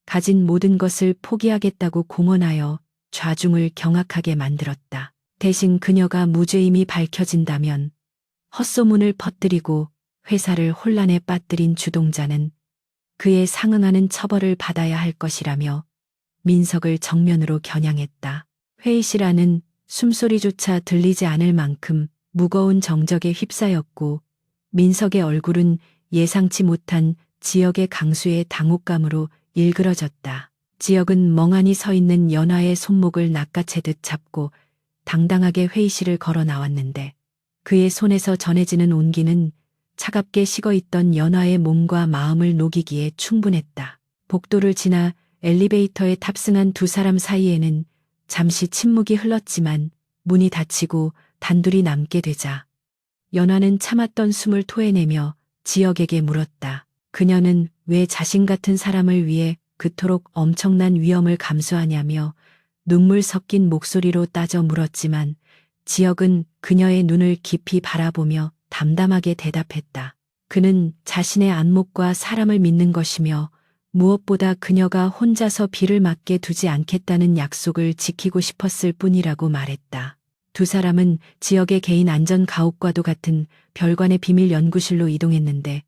Speaker 1: 가진 모든 것을 포기하겠다고 공언하여 좌중을 경악하게 만들었다. 대신 그녀가 무죄임이 밝혀진다면 헛소문을 퍼뜨리고 회사를 혼란에 빠뜨린 주동자는 그에 상응하는 처벌을 받아야 할 것이라며 민석을 정면으로 겨냥했다. 회의실 안은 숨소리조차 들리지 않을 만큼 무거운 정적에 휩싸였고 민석의 얼굴은 예상치 못한 지역의 강수의 당혹감으로 일그러졌다. 지역은 멍하니 서 있는 연화의 손목을 낚아채듯 잡고 당당하게 회의실을 걸어 나왔는데 그의 손에서 전해지는 온기는 차갑게 식어있던 연화의 몸과 마음을 녹이기에 충분했다. 복도를 지나 엘리베이터에 탑승한 두 사람 사이에는 잠시 침묵이 흘렀지만 문이 닫히고 단둘이 남게 되자 연화는 참았던 숨을 토해내며 지역에게 물었다. 그녀는 왜 자신 같은 사람을 위해 그토록 엄청난 위험을 감수하냐며 눈물 섞인 목소리로 따져 물었지만 지역은 그녀의 눈을 깊이 바라보며 담담하게 대답했다. 그는 자신의 안목과 사람을 믿는 것이며 무엇보다 그녀가 혼자서 비를 맞게 두지 않겠다는 약속을 지키고 싶었을 뿐이라고 말했다. 두 사람은 지역의 개인 안전 가옥과도 같은 별관의 비밀 연구실로 이동했는데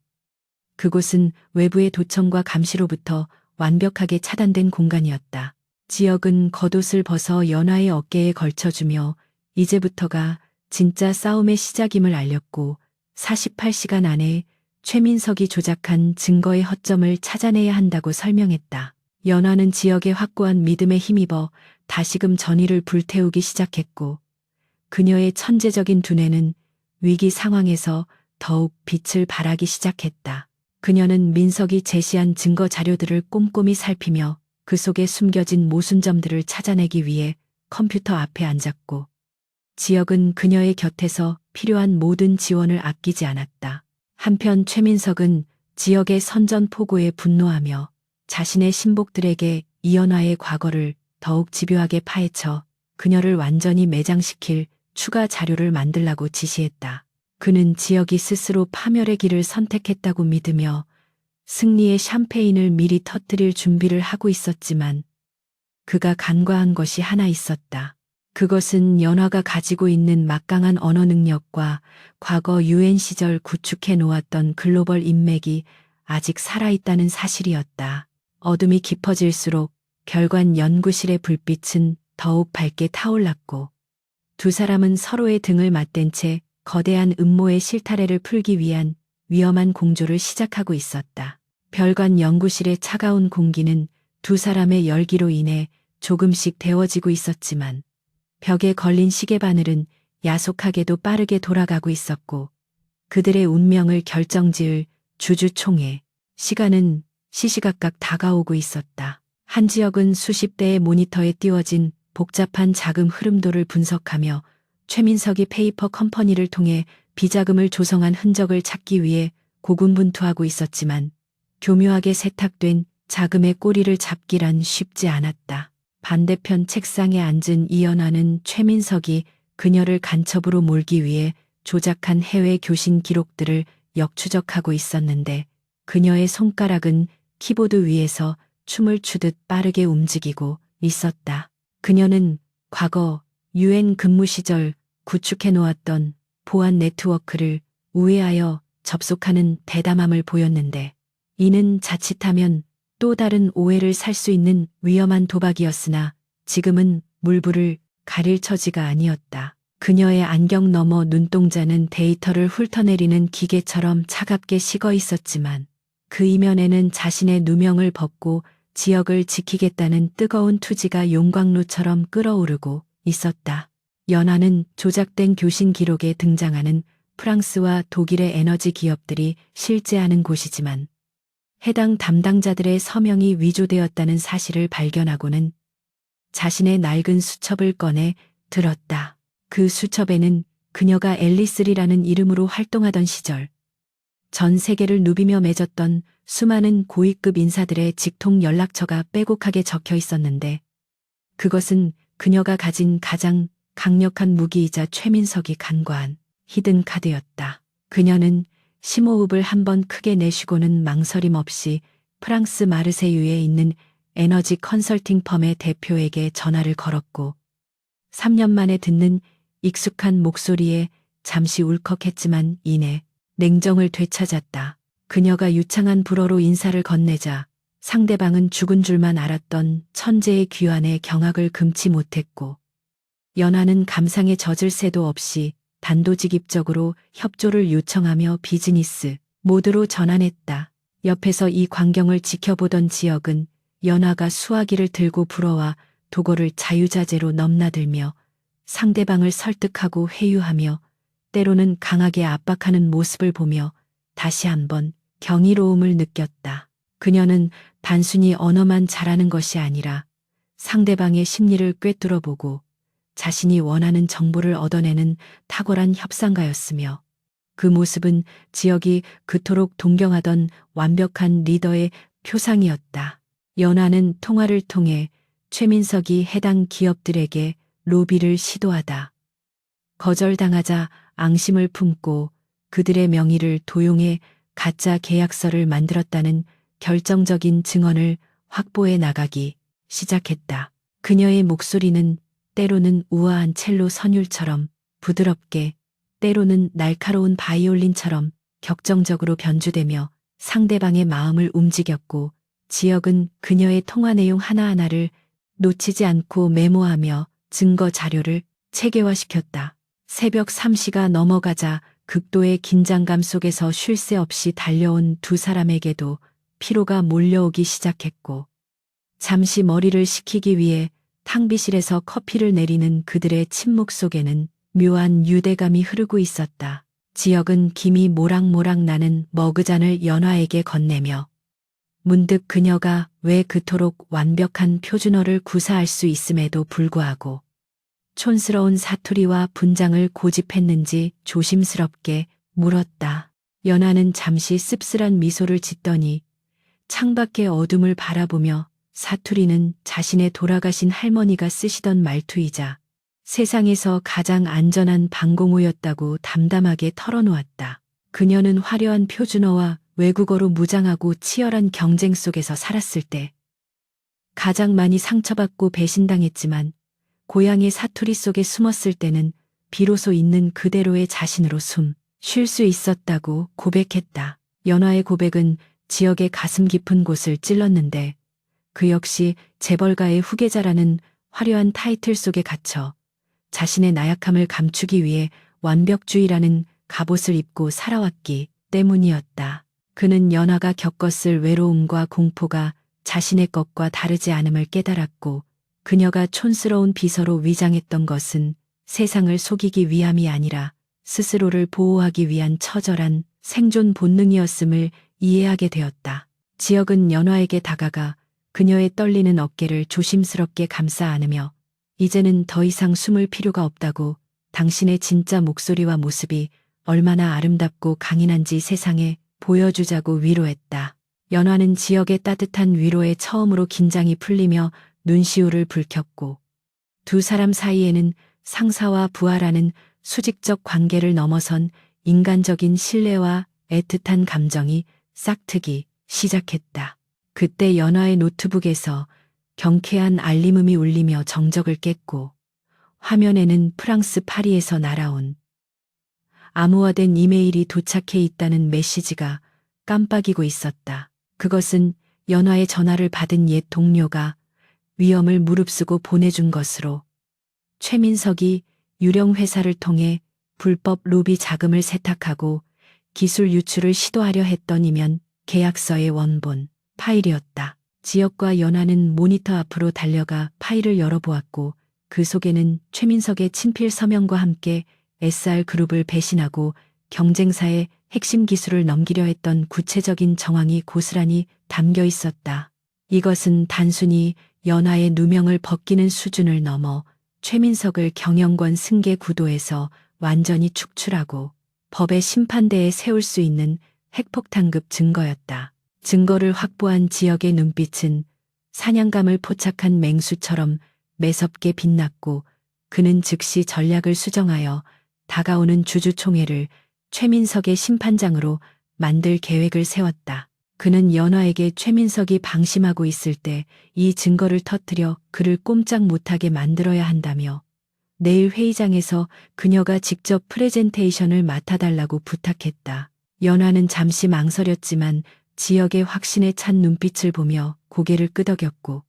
Speaker 1: 그곳은 외부의 도청과 감시로부터 완벽하게 차단된 공간이었다. 지역은 겉옷을 벗어 연화의 어깨에 걸쳐주며 이제부터가 진짜 싸움의 시작임을 알렸고 48시간 안에 최민석이 조작한 증거의 허점을 찾아내야 한다고 설명했다. 연화는 지역의 확고한 믿음에 힘입어 다시금 전의를 불태우기 시작했고 그녀의 천재적인 두뇌는 위기 상황에서 더욱 빛을 발하기 시작했다. 그녀는 민석이 제시한 증거 자료들을 꼼꼼히 살피며 그 속에 숨겨진 모순점들을 찾아내기 위해 컴퓨터 앞에 앉았고 지역은 그녀의 곁에서 필요한 모든 지원을 아끼지 않았다. 한편 최민석은 지역의 선전포고에 분노하며 자신의 신복들에게 이연화의 과거를 더욱 집요하게 파헤쳐 그녀를 완전히 매장시킬 추가 자료를 만들라고 지시했다. 그는 지역이 스스로 파멸의 길을 선택했다고 믿으며 승리의 샴페인을 미리 터뜨릴 준비를 하고 있었지만 그가 간과한 것이 하나 있었다. 그것은 연화가 가지고 있는 막강한 언어 능력과 과거 UN 시절 구축해 놓았던 글로벌 인맥이 아직 살아있다는 사실이었다. 어둠이 깊어질수록 별관 연구실의 불빛은 더욱 밝게 타올랐고 두 사람은 서로의 등을 맞댄 채 거대한 음모의 실타래를 풀기 위한 위험한 공조를 시작하고 있었다. 별관 연구실의 차가운 공기는 두 사람의 열기로 인해 조금씩 데워지고 있었지만 벽에 걸린 시계바늘은 야속하게도 빠르게 돌아가고 있었고 그들의 운명을 결정지을 주주총회 시간은 시시각각 다가오고 있었다. 한 지역은 수십 대의 모니터에 띄워진 복잡한 자금 흐름도를 분석하며 최민석이 페이퍼 컴퍼니를 통해 비자금을 조성한 흔적을 찾기 위해 고군분투하고 있었지만 교묘하게 세탁된 자금의 꼬리를 잡기란 쉽지 않았다. 반대편 책상에 앉은 이연화는 최민석이 그녀를 간첩으로 몰기 위해 조작한 해외 교신 기록들을 역추적하고 있었는데 그녀의 손가락은 키보드 위에서 춤을 추듯 빠르게 움직이고 있었다. 그녀는 과거 UN 근무 시절 구축해 놓았던 보안 네트워크를 우회하여 접속하는 대담함을 보였는데 이는 자칫하면 또 다른 오해를 살 수 있는 위험한 도박이었으나 지금은 물불을 가릴 처지가 아니었다. 그녀의 안경 너머 눈동자는 데이터를 훑어내리는 기계처럼 차갑게 식어 있었지만 그 이면에는 자신의 누명을 벗고 지역을 지키겠다는 뜨거운 투지가 용광로처럼 끓어오르고 있었다. 연화는 조작된 교신 기록에 등장하는 프랑스와 독일의 에너지 기업들이 실제하는 곳이지만 해당 담당자들의 서명이 위조되었다는 사실을 발견하고는 자신의 낡은 수첩을 꺼내 들었다. 그 수첩에는 그녀가 앨리스리라는 이름으로 활동하던 시절 전 세계를 누비며 맺었던 수많은 고위급 인사들의 직통 연락처가 빼곡하게 적혀 있었는데 그것은 그녀가 가진 가장 강력한 무기이자 최민석이 간과한 히든 카드였다. 그녀는 심호흡을 한번 크게 내쉬고는 망설임 없이 프랑스 마르세유에 있는 에너지 컨설팅 펌의 대표에게 전화를 걸었고 3년 만에 듣는 익숙한 목소리에 잠시 울컥했지만 이내 냉정을 되찾았다. 그녀가 유창한 불어로 인사를 건네자 상대방은 죽은 줄만 알았던 천재의 귀환에 경악을 금치 못했고 연화는 감상에 젖을 새도 없이 단도직입적으로 협조를 요청하며 비즈니스 모드로 전환했다. 옆에서 이 광경을 지켜보던 지역은 연화가 수화기를 들고 불어와 도거를 자유자재로 넘나들며 상대방을 설득하고 회유하며 때로는 강하게 압박하는 모습을 보며 다시 한번 경이로움을 느꼈다. 그녀는 단순히 언어만 잘하는 것이 아니라 상대방의 심리를 꿰뚫어보고 자신이 원하는 정보를 얻어내는 탁월한 협상가였으며 그 모습은 지역이 그토록 동경하던 완벽한 리더의 표상이었다. 연화는 통화를 통해 최민석이 해당 기업들에게 로비를 시도하다 거절당하자 앙심을 품고 그들의 명의를 도용해 가짜 계약서를 만들었다는 결정적인 증언을 확보해 나가기 시작했다. 그녀의 목소리는 때로는 우아한 첼로 선율처럼 부드럽게 때로는 날카로운 바이올린처럼 격정적으로 변주되며 상대방의 마음을 움직였고 지역은 그녀의 통화 내용 하나하나를 놓치지 않고 메모하며 증거 자료를 체계화시켰다. 새벽 3시가 넘어가자 극도의 긴장감 속에서 쉴 새 없이 달려온 두 사람에게도 피로가 몰려오기 시작했고 잠시 머리를 식히기 위해 탕비실에서 커피를 내리는 그들의 침묵 속에는 묘한 유대감이 흐르고 있었다. 지역은 김이 모락모락 나는 머그잔을 연화에게 건네며 문득 그녀가 왜 그토록 완벽한 표준어를 구사할 수 있음에도 불구하고 촌스러운 사투리와 분장을 고집했는지 조심스럽게 물었다. 연화는 잠시 씁쓸한 미소를 짓더니 창밖의 어둠을 바라보며 사투리는 자신의 돌아가신 할머니가 쓰시던 말투이자 세상에서 가장 안전한 방공호였다고 담담하게 털어놓았다. 그녀는 화려한 표준어와 외국어로 무장하고 치열한 경쟁 속에서 살았을 때 가장 많이 상처받고 배신당했지만 고향의 사투리 속에 숨었을 때는 비로소 있는 그대로의 자신으로 쉴 수 있었다고 고백했다. 연화의 고백은 지역의 가슴 깊은 곳을 찔렀는데 그 역시 재벌가의 후계자라는 화려한 타이틀 속에 갇혀 자신의 나약함을 감추기 위해 완벽주의라는 갑옷을 입고 살아왔기 때문이었다. 그는 연화가 겪었을 외로움과 공포가 자신의 것과 다르지 않음을 깨달았고 그녀가 촌스러운 비서로 위장했던 것은 세상을 속이기 위함이 아니라 스스로를 보호하기 위한 처절한 생존 본능이었음을 이해하게 되었다. 지역은 연화에게 다가가 그녀의 떨리는 어깨를 조심스럽게 감싸 안으며 이제는 더 이상 숨을 필요가 없다고 당신의 진짜 목소리와 모습이 얼마나 아름답고 강인한지 세상에 보여주자고 위로했다. 연화는 지역의 따뜻한 위로에 처음으로 긴장이 풀리며 눈시울을 붉혔고 두 사람 사이에는 상사와 부하라는 수직적 관계를 넘어선 인간적인 신뢰와 애틋한 감정이 싹트기 시작했다. 그때 연화의 노트북에서 경쾌한 알림음이 울리며 정적을 깼고 화면에는 프랑스 파리에서 날아온 암호화된 이메일이 도착해 있다는 메시지가 깜빡이고 있었다. 그것은 연화의 전화를 받은 옛 동료가 위험을 무릅쓰고 보내준 것으로 최민석이 유령 회사를 통해 불법 로비 자금을 세탁하고 기술 유출을 시도하려 했던 이면 계약서의 원본 파일이었다. 지역과 연화는 모니터 앞으로 달려가 파일을 열어보았고 그 속에는 최민석의 친필 서명과 함께 SR그룹을 배신하고 경쟁사의 핵심 기술을 넘기려 했던 구체적인 정황이 고스란히 담겨 있었다. 이것은 단순히 연화의 누명을 벗기는 수준을 넘어 최민석을 경영권 승계 구도에서 완전히 축출하고 법의 심판대에 세울 수 있는 핵폭탄급 증거였다. 증거를 확보한 지역의 눈빛은 사냥감을 포착한 맹수처럼 매섭게 빛났고 그는 즉시 전략을 수정하여 다가오는 주주총회를 최민석의 심판장으로 만들 계획을 세웠다. 그는 연화에게 최민석이 방심하고 있을 때 이 증거를 터뜨려 그를 꼼짝 못하게 만들어야 한다며 내일 회의장에서 그녀가 직접 프레젠테이션을 맡아달라고 부탁했다. 연화는 잠시 망설였지만 지역의 확신에 찬 눈빛을 보며 고개를 끄덕였고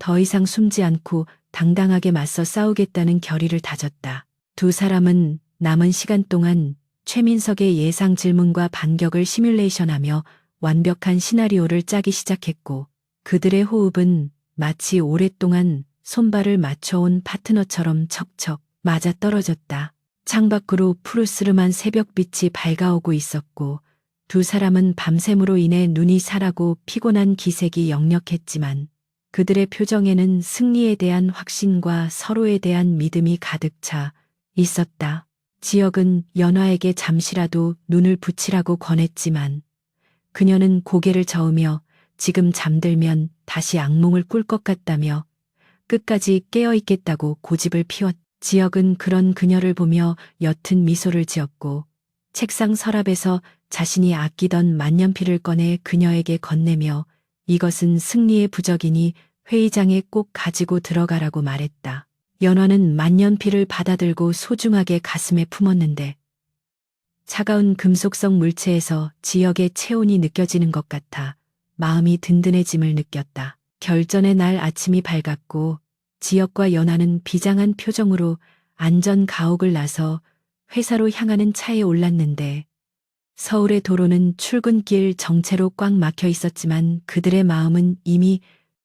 Speaker 1: 더 이상 숨지 않고 당당하게 맞서 싸우겠다는 결의를 다졌다. 두 사람은 남은 시간 동안 최민석의 예상 질문과 반격을 시뮬레이션하며 완벽한 시나리오를 짜기 시작했고, 그들의 호흡은 마치 오랫동안 손발을 맞춰온 파트너처럼 척척 맞아떨어졌다. 창밖으로 푸르스름한 새벽빛이 밝아오고 있었고, 두 사람은 밤샘으로 인해 눈이 사라고 피곤한 기색이 역력했지만 그들의 표정에는 승리에 대한 확신과 서로에 대한 믿음이 가득 차 있었다. 지혁은 연화에게 잠시라도 눈을 붙이라고 권했지만 그녀는 고개를 저으며 지금 잠들면 다시 악몽을 꿀 것 같다며 끝까지 깨어 있겠다고 고집을 피웠다. 지혁은 그런 그녀를 보며 옅은 미소를 지었고 책상 서랍에서 자신이 아끼던 만년필을 꺼내 그녀에게 건네며 이것은 승리의 부적이니 회의장에 꼭 가지고 들어가라고 말했다. 연화는 만년필을 받아들고 소중하게 가슴에 품었는데 차가운 금속성 물체에서 지역의 체온이 느껴지는 것 같아 마음이 든든해짐을 느꼈다. 결전의 날 아침이 밝았고 지역과 연화는 비장한 표정으로 안전 가옥을 나서 회사로 향하는 차에 올랐는데 서울의 도로는 출근길 정체로 꽉 막혀 있었지만 그들의 마음은 이미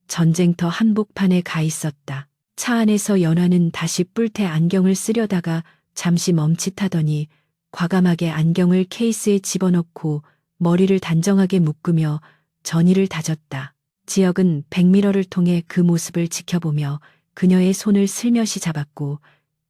Speaker 1: 전쟁터 한복판에 가 있었다. 차 안에서 연화는 다시 뿔테 안경을 쓰려다가 잠시 멈칫하더니 과감하게 안경을 케이스에 집어넣고 머리를 단정하게 묶으며 전의를 다졌다. 지혁은 백미러를 통해 그 모습을 지켜보며 그녀의 손을 슬며시 잡았고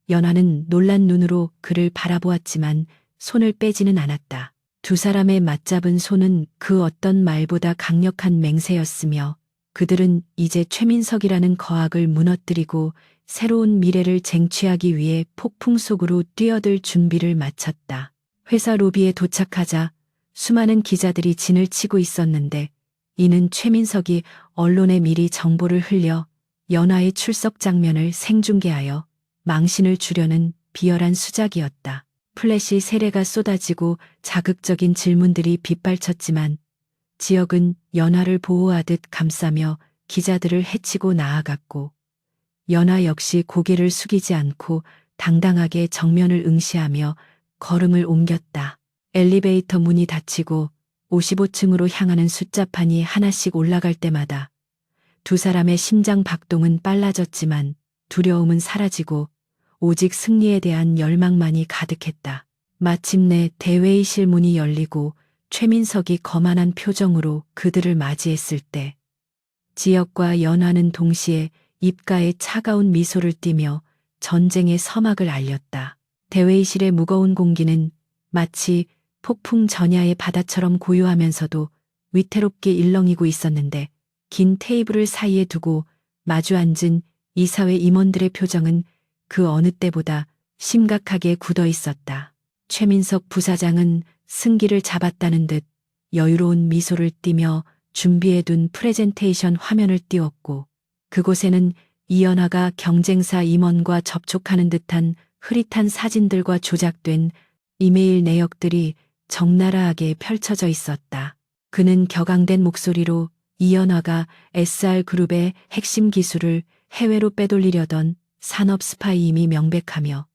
Speaker 1: 연화는 놀란 눈으로 그를 바라보았지만 손을 빼지는 않았다. 두 사람의 맞잡은 손은 그 어떤 말보다 강력한 맹세였으며 그들은 이제 최민석이라는 거악을 무너뜨리고 새로운 미래를 쟁취하기 위해 폭풍 속으로 뛰어들 준비를 마쳤다. 회사 로비에 도착하자 수많은 기자들이 진을 치고 있었는데 이는 최민석이 언론에 미리 정보를 흘려 연화의 출석 장면을 생중계하여 망신을 주려는 비열한 수작이었다. 플래시 세례가 쏟아지고 자극적인 질문들이 빗발쳤지만 지혁은 연화를 보호하듯 감싸며 기자들을 해치고 나아갔고 연화 역시 고개를 숙이지 않고 당당하게 정면을 응시하며 걸음을 옮겼다. 엘리베이터 문이 닫히고 55층으로 향하는 숫자판이 하나씩 올라갈 때마다 두 사람의 심장 박동은 빨라졌지만 두려움은 사라지고 오직 승리에 대한 열망만이 가득했다. 마침내 대회의실 문이 열리고 최민석이 거만한 표정으로 그들을 맞이했을 때 지혁과 연화는 동시에 입가에 차가운 미소를 띠며 전쟁의 서막을 알렸다. 대회의실의 무거운 공기는 마치 폭풍 전야의 바다처럼 고요하면서도 위태롭게 일렁이고 있었는데 긴 테이블을 사이에 두고 마주 앉은 이사회 임원들의 표정은 그 어느 때보다 심각하게 굳어 있었다. 최민석 부사장은 승기를 잡았다는 듯 여유로운 미소를 띠며 준비해둔 프레젠테이션 화면을 띄웠고 그곳에는 이연화가 경쟁사 임원과 접촉하는 듯한 흐릿한 사진들과 조작된 이메일 내역들이 적나라하게 펼쳐져 있었다. 그는 격앙된 목소리로 이연화가 SR그룹의 핵심 기술을 해외로 빼돌리려던 산업 스파이임이 명백하며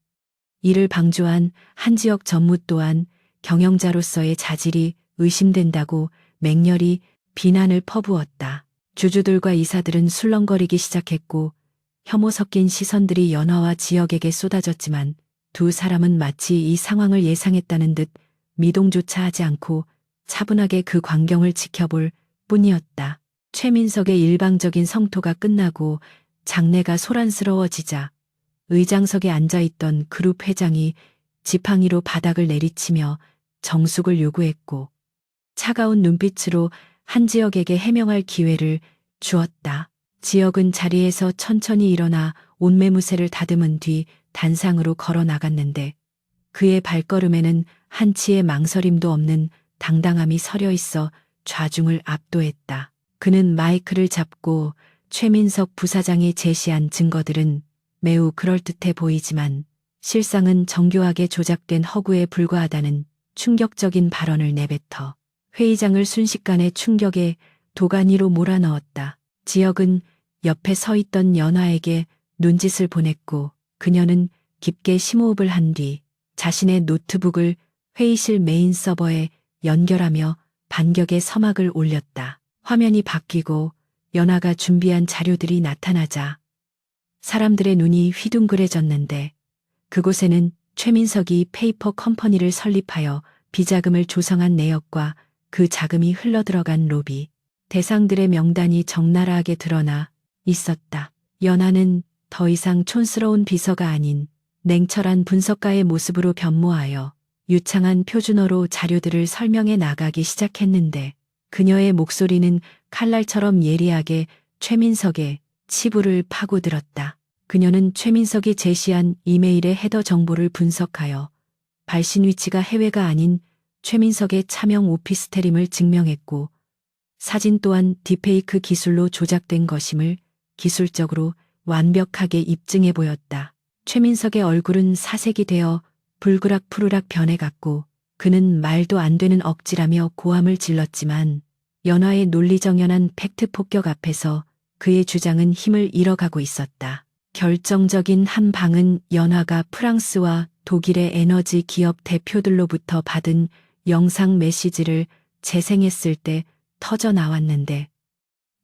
Speaker 1: 이를 방조한 한지혁 전무 또한 경영자로서의 자질이 의심된다고 맹렬히 비난을 퍼부었다. 주주들과 이사들은 술렁거리기 시작했고 혐오 섞인 시선들이 연화와 지혁에게 쏟아졌지만 두 사람은 마치 이 상황을 예상했다는 듯 미동조차 하지 않고 차분하게 그 광경을 지켜볼 뿐이었다. 최민석의 일방적인 성토가 끝나고 장내가 소란스러워지자 의장석에 앉아있던 그룹 회장이 지팡이로 바닥을 내리치며 정숙을 요구했고 차가운 눈빛으로 한지혁에게 해명할 기회를 주었다. 지혁은 자리에서 천천히 일어나 옷매무새를 다듬은 뒤 단상으로 걸어 나갔는데 그의 발걸음에는 한치의 망설임도 없는 당당함이 서려 있어 좌중을 압도했다. 그는 마이크를 잡고 최민석 부사장이 제시한 증거들은 매우 그럴듯해 보이지만 실상은 정교하게 조작된 허구에 불과하다는 충격적인 발언을 내뱉어 회의장을 순식간에 충격에 도가니로 몰아넣었다. 지혁은 옆에 서 있던 연화에게 눈짓을 보냈고 그녀는 깊게 심호흡을 한 뒤 자신의 노트북을 회의실 메인 서버에 연결하며 반격의 서막을 올렸다. 화면이 바뀌고 연하가 준비한 자료들이 나타나자 사람들의 눈이 휘둥그레졌는데 그곳에는 최민석이 페이퍼 컴퍼니를 설립하여 비자금을 조성한 내역과 그 자금이 흘러들어간 로비, 대상들의 명단이 적나라하게 드러나 있었다. 연하는 더 이상 촌스러운 비서가 아닌 냉철한 분석가의 모습으로 변모하여 유창한 표준어로 자료들을 설명해 나가기 시작했는데 그녀의 목소리는 칼날처럼 예리하게 최민석의 치부를 파고들었다. 그녀는 최민석이 제시한 이메일의 헤더 정보를 분석하여 발신 위치가 해외가 아닌 최민석의 차명 오피스텔임을 증명했고 사진 또한 딥페이크 기술로 조작된 것임을 기술적으로 완벽하게 입증해 보였다. 최민석의 얼굴은 사색이 되어 불그락푸르락 변해갔고 그는 말도 안 되는 억지라며 고함을 질렀지만 연하의 논리정연한 팩트 폭격 앞에서 그의 주장은 힘을 잃어가고 있었다. 결정적인 한 방은 연하가 프랑스와 독일의 에너지 기업 대표들로부터 받은 영상 메시지를 재생했을 때 터져 나왔는데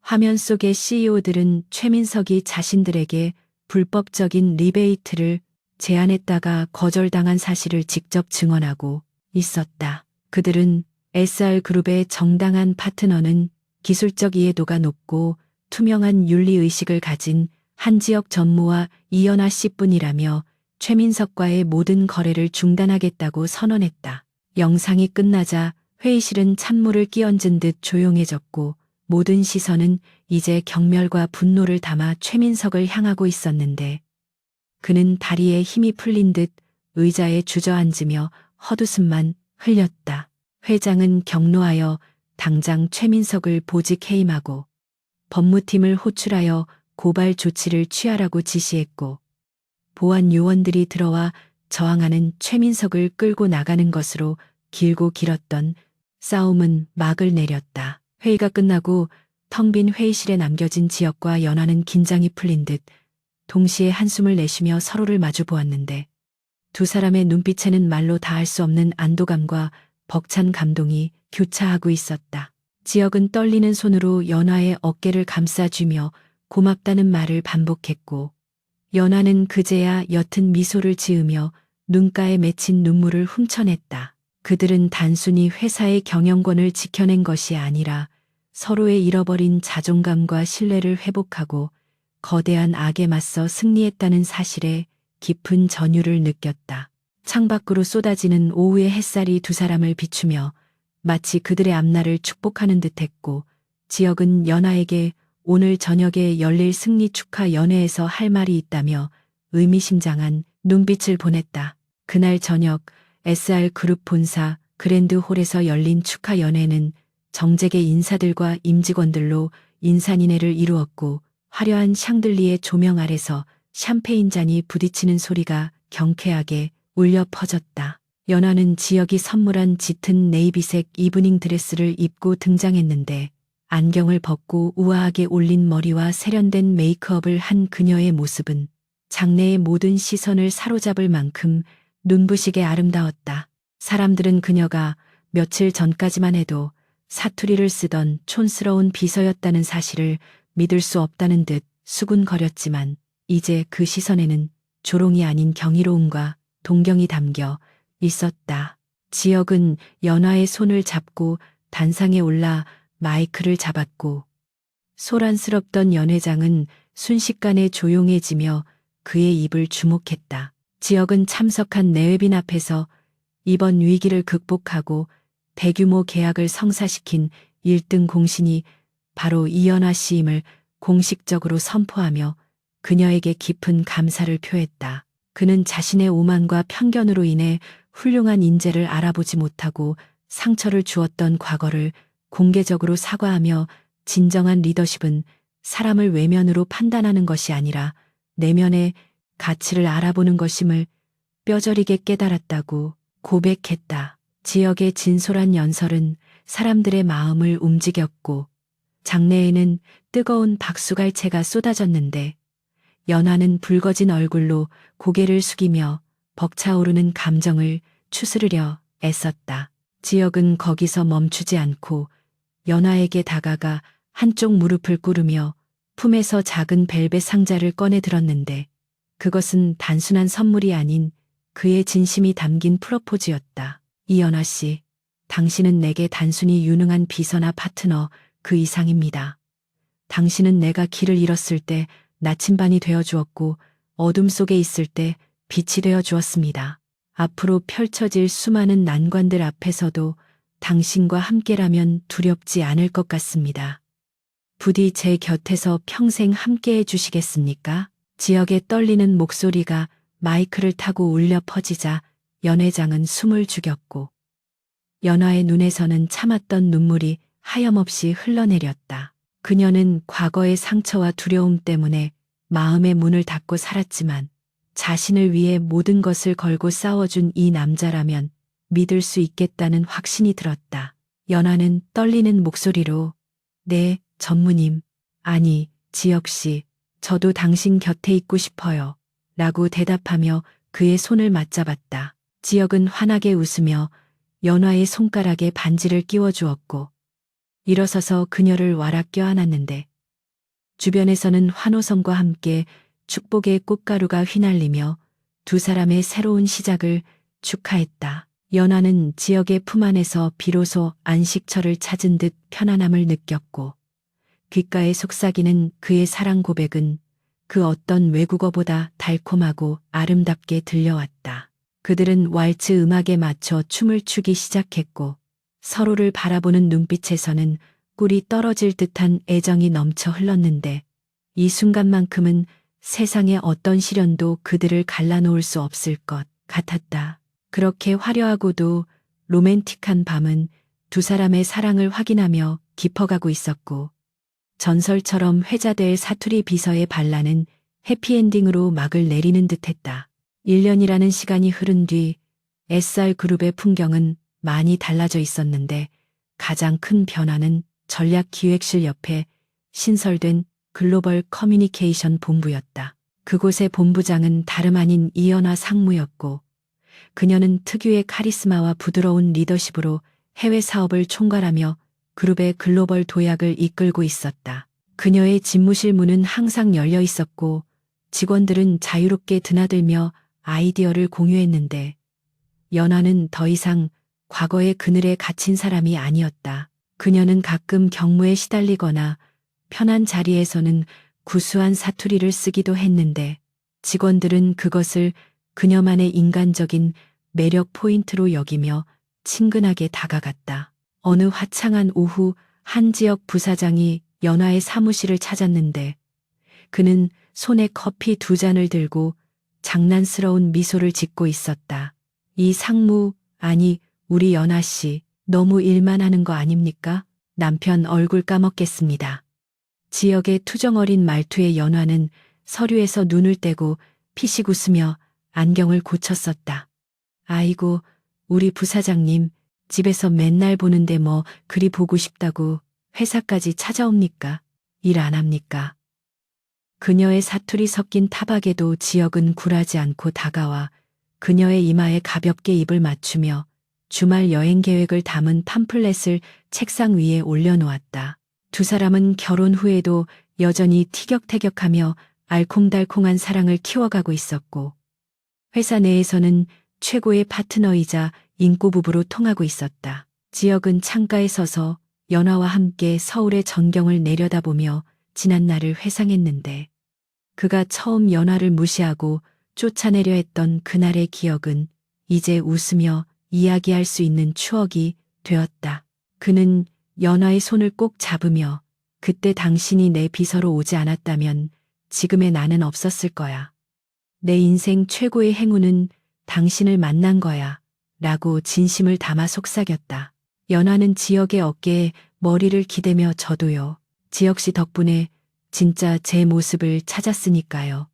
Speaker 1: 화면 속의 CEO들은 최민석이 자신들에게 불법적인 리베이트를 제안했다가 거절당한 사실을 직접 증언하고 있었다. 그들은 SR그룹의 정당한 파트너는 기술적 이해도가 높고 투명한 윤리의식을 가진 한지역 전무와 이연아 씨뿐이라며 최민석과의 모든 거래를 중단하겠다고 선언했다. 영상이 끝나자 회의실은 찬물을 끼얹은 듯 조용해졌고 모든 시선은 이제 경멸과 분노를 담아 최민석을 향하고 있었는데 그는 다리에 힘이 풀린 듯 의자에 주저앉으며 헛웃음만 흘렸다. 회장은 격노하여 당장 최민석을 보직 해임하고 법무팀을 호출하여 고발 조치를 취하라고 지시했고 보안 요원들이 들어와 저항하는 최민석을 끌고 나가는 것으로 길고 길었던 싸움은 막을 내렸다. 회의가 끝나고 텅 빈 회의실에 남겨진 지역과 연하는 긴장이 풀린 듯 동시에 한숨을 내쉬며 서로를 마주 보았는데 두 사람의 눈빛에는 말로 다할 수 없는 안도감과 벅찬 감동이 교차하고 있었다. 지역은 떨리는 손으로 연하의 어깨를 감싸쥐며 고맙다는 말을 반복했고 연하는 그제야 옅은 미소를 지으며 눈가에 맺힌 눈물을 훔쳐냈다. 그들은 단순히 회사의 경영권을 지켜낸 것이 아니라 서로의 잃어버린 자존감과 신뢰를 회복하고 거대한 악에 맞서 승리했다는 사실에 깊은 전율을 느꼈다. 창밖으로 쏟아지는 오후의 햇살이 두 사람을 비추며 마치 그들의 앞날을 축복하는 듯했고 지역은 연하에게 오늘 저녁에 열릴 승리 축하 연회에서 할 말이 있다며 의미심장한 눈빛을 보냈다. 그날 저녁 SR그룹 본사 그랜드홀에서 열린 축하 연회는 정재계 인사들과 임직원들로 인산인해를 이루었고 화려한 샹들리에 조명 아래서 샴페인 잔이 부딪히는 소리가 경쾌하게 울려 퍼졌다. 연하는 지역이 선물한 짙은 네이비색 이브닝 드레스를 입고 등장했는데 안경을 벗고 우아하게 올린 머리와 세련된 메이크업을 한 그녀의 모습은 장내의 모든 시선을 사로잡을 만큼 눈부시게 아름다웠다. 사람들은 그녀가 며칠 전까지만 해도 사투리를 쓰던 촌스러운 비서였다는 사실을 믿을 수 없다는 듯 수군거렸지만 이제 그 시선에는 조롱이 아닌 경이로움과 동경이 담겨 있었다. 지역은 연하의 손을 잡고 단상에 올라 마이크를 잡았고 소란스럽던 연 회장은 순식간에 조용해지며 그의 입을 주목했다. 지역은 참석한 내외빈 앞에서 이번 위기를 극복하고 대규모 계약을 성사시킨 1등 공신이 바로 이연아 씨임을 공식적으로 선포하며 그녀에게 깊은 감사를 표했다. 그는 자신의 오만과 편견으로 인해 훌륭한 인재를 알아보지 못하고 상처를 주었던 과거를 공개적으로 사과하며 진정한 리더십은 사람을 외면으로 판단하는 것이 아니라 내면의 가치를 알아보는 것임을 뼈저리게 깨달았다고 고백했다. 지역의 진솔한 연설은 사람들의 마음을 움직였고 장내에는 뜨거운 박수갈채가 쏟아졌는데 연하는 붉어진 얼굴로 고개를 숙이며 벅차오르는 감정을 추스르려 애썼다. 지혁은 거기서 멈추지 않고 연화에게 다가가 한쪽 무릎을 꿇으며 품에서 작은 벨벳 상자를 꺼내 들었는데 그것은 단순한 선물이 아닌 그의 진심이 담긴 프로포즈였다. 이연화 씨, 당신은 내게 단순히 유능한 비서나 파트너 그 이상입니다. 당신은 내가 길을 잃었을 때 나침반이 되어 주었고 어둠 속에 있을 때 빛이 되어 주었습니다. 앞으로 펼쳐질 수많은 난관들 앞에서도 당신과 함께라면 두렵지 않을 것 같습니다. 부디 제 곁에서 평생 함께해 주시겠습니까? 지역의 떨리는 목소리가 마이크를 타고 울려 퍼지자 연 회장은 숨을 죽였고 연화의 눈에서는 참았던 눈물이 하염없이 흘러내렸다. 그녀는 과거의 상처와 두려움 때문에 마음의 문을 닫고 살았지만 자신을 위해 모든 것을 걸고 싸워준 이 남자라면 믿을 수 있겠다는 확신이 들었다. 연화는 떨리는 목소리로 네, 전무님. 아니, 지혁씨. 저도 당신 곁에 있고 싶어요. 라고 대답하며 그의 손을 맞잡았다. 지혁은 환하게 웃으며 연화의 손가락에 반지를 끼워주었고 일어서서 그녀를 와락 껴안았는데 주변에서는 환호성과 함께 축복의 꽃가루가 휘날리며 두 사람의 새로운 시작을 축하했다. 연화는 지역의 품 안에서 비로소 안식처를 찾은 듯 편안함을 느꼈고 귓가에 속삭이는 그의 사랑 고백은 그 어떤 외국어보다 달콤하고 아름답게 들려왔다. 그들은 왈츠 음악에 맞춰 춤을 추기 시작했고 서로를 바라보는 눈빛에서는 꿀이 떨어질 듯한 애정이 넘쳐 흘렀는데 이 순간만큼은 세상의 어떤 시련도 그들을 갈라놓을 수 없을 것 같았다. 그렇게 화려하고도 로맨틱한 밤은 두 사람의 사랑을 확인하며 깊어가고 있었고 전설처럼 회자될 사투리 비서의 반란은 해피엔딩으로 막을 내리는 듯했다. 1년이라는 시간이 흐른 뒤 SR그룹의 풍경은 많이 달라져 있었는데 가장 큰 변화는 전략기획실 옆에 신설된 글로벌 커뮤니케이션 본부였다. 그곳의 본부장은 다름 아닌 이연화 상무였고 그녀는 특유의 카리스마와 부드러운 리더십으로 해외 사업을 총괄하며 그룹의 글로벌 도약을 이끌고 있었다. 그녀의 집무실 문은 항상 열려 있었고 직원들은 자유롭게 드나들며 아이디어를 공유했는데 연화는 더 이상 과거의 그늘에 갇힌 사람이 아니었다. 그녀는 가끔 경무에 시달리거나 편한 자리에서는 구수한 사투리를 쓰기도 했는데 직원들은 그것을 그녀만의 인간적인 매력 포인트로 여기며 친근하게 다가갔다. 어느 화창한 오후 한지혁 부사장이 연화의 사무실을 찾았는데 그는 손에 커피 2잔을 들고 장난스러운 미소를 짓고 있었다. 이 상무, 아니 우리 연화 씨 너무 일만 하는 거 아닙니까? 남편 얼굴 까먹겠습니다. 지역의 투정어린 말투의 연화는 서류에서 눈을 떼고 피식 웃으며 안경을 고쳤었다. 아이고, 우리 부사장님 집에서 맨날 보는데 뭐 그리 보고 싶다고 회사까지 찾아옵니까? 일 안 합니까? 그녀의 사투리 섞인 타박에도 지역은 굴하지 않고 다가와 그녀의 이마에 가볍게 입을 맞추며 주말 여행 계획을 담은 팜플렛을 책상 위에 올려놓았다. 두 사람은 결혼 후에도 여전히 티격태격하며 알콩달콩한 사랑을 키워가고 있었고 회사 내에서는 최고의 파트너이자 인꼬부부로 통하고 있었다. 지역은 창가에 서서 연화와 함께 서울의 전경을 내려다보며 지난 날을 회상했는데 그가 처음 연화를 무시하고 쫓아내려 했던 그날의 기억은 이제 웃으며 이야기할 수 있는 추억이 되었다. 그는 연화의 손을 꼭 잡으며 그때 당신이 내 비서로 오지 않았다면 지금의 나는 없었을 거야. 내 인생 최고의 행운은 당신을 만난 거야. 라고 진심을 담아 속삭였다. 연화는 지역의 어깨에 머리를 기대며 저도요. 지역씨 덕분에 진짜 제 모습을 찾았으니까요.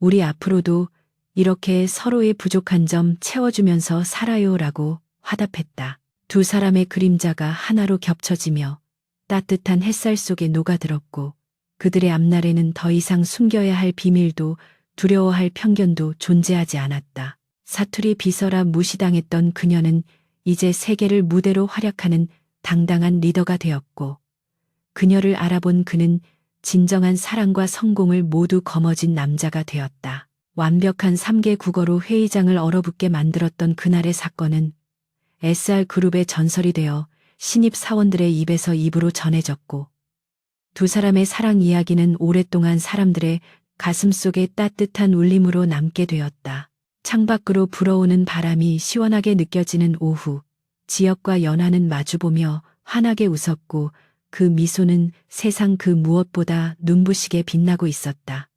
Speaker 1: 우리 앞으로도 이렇게 서로의 부족한 점 채워주면서 살아요라고 화답했다. 두 사람의 그림자가 하나로 겹쳐지며 따뜻한 햇살 속에 녹아들었고 그들의 앞날에는 더 이상 숨겨야 할 비밀도 두려워할 편견도 존재하지 않았다. 사투리 비서라 무시당했던 그녀는 이제 세계를 무대로 활약하는 당당한 리더가 되었고, 그녀를 알아본 그는 진정한 사랑과 성공을 모두 거머쥔 남자가 되었다. 완벽한 3개 국어로 회의장을 얼어붙게 만들었던 그날의 사건은 SR그룹의 전설이 되어 신입 사원들의 입에서 입으로 전해졌고, 두 사람의 사랑 이야기는 오랫동안 사람들의 가슴속에 따뜻한 울림으로 남게 되었다. 창밖으로 불어오는 바람이 시원하게 느껴지는 오후, 지역과 연하는 마주보며 환하게 웃었고 그 미소는 세상 그 무엇보다 눈부시게 빛나고 있었다.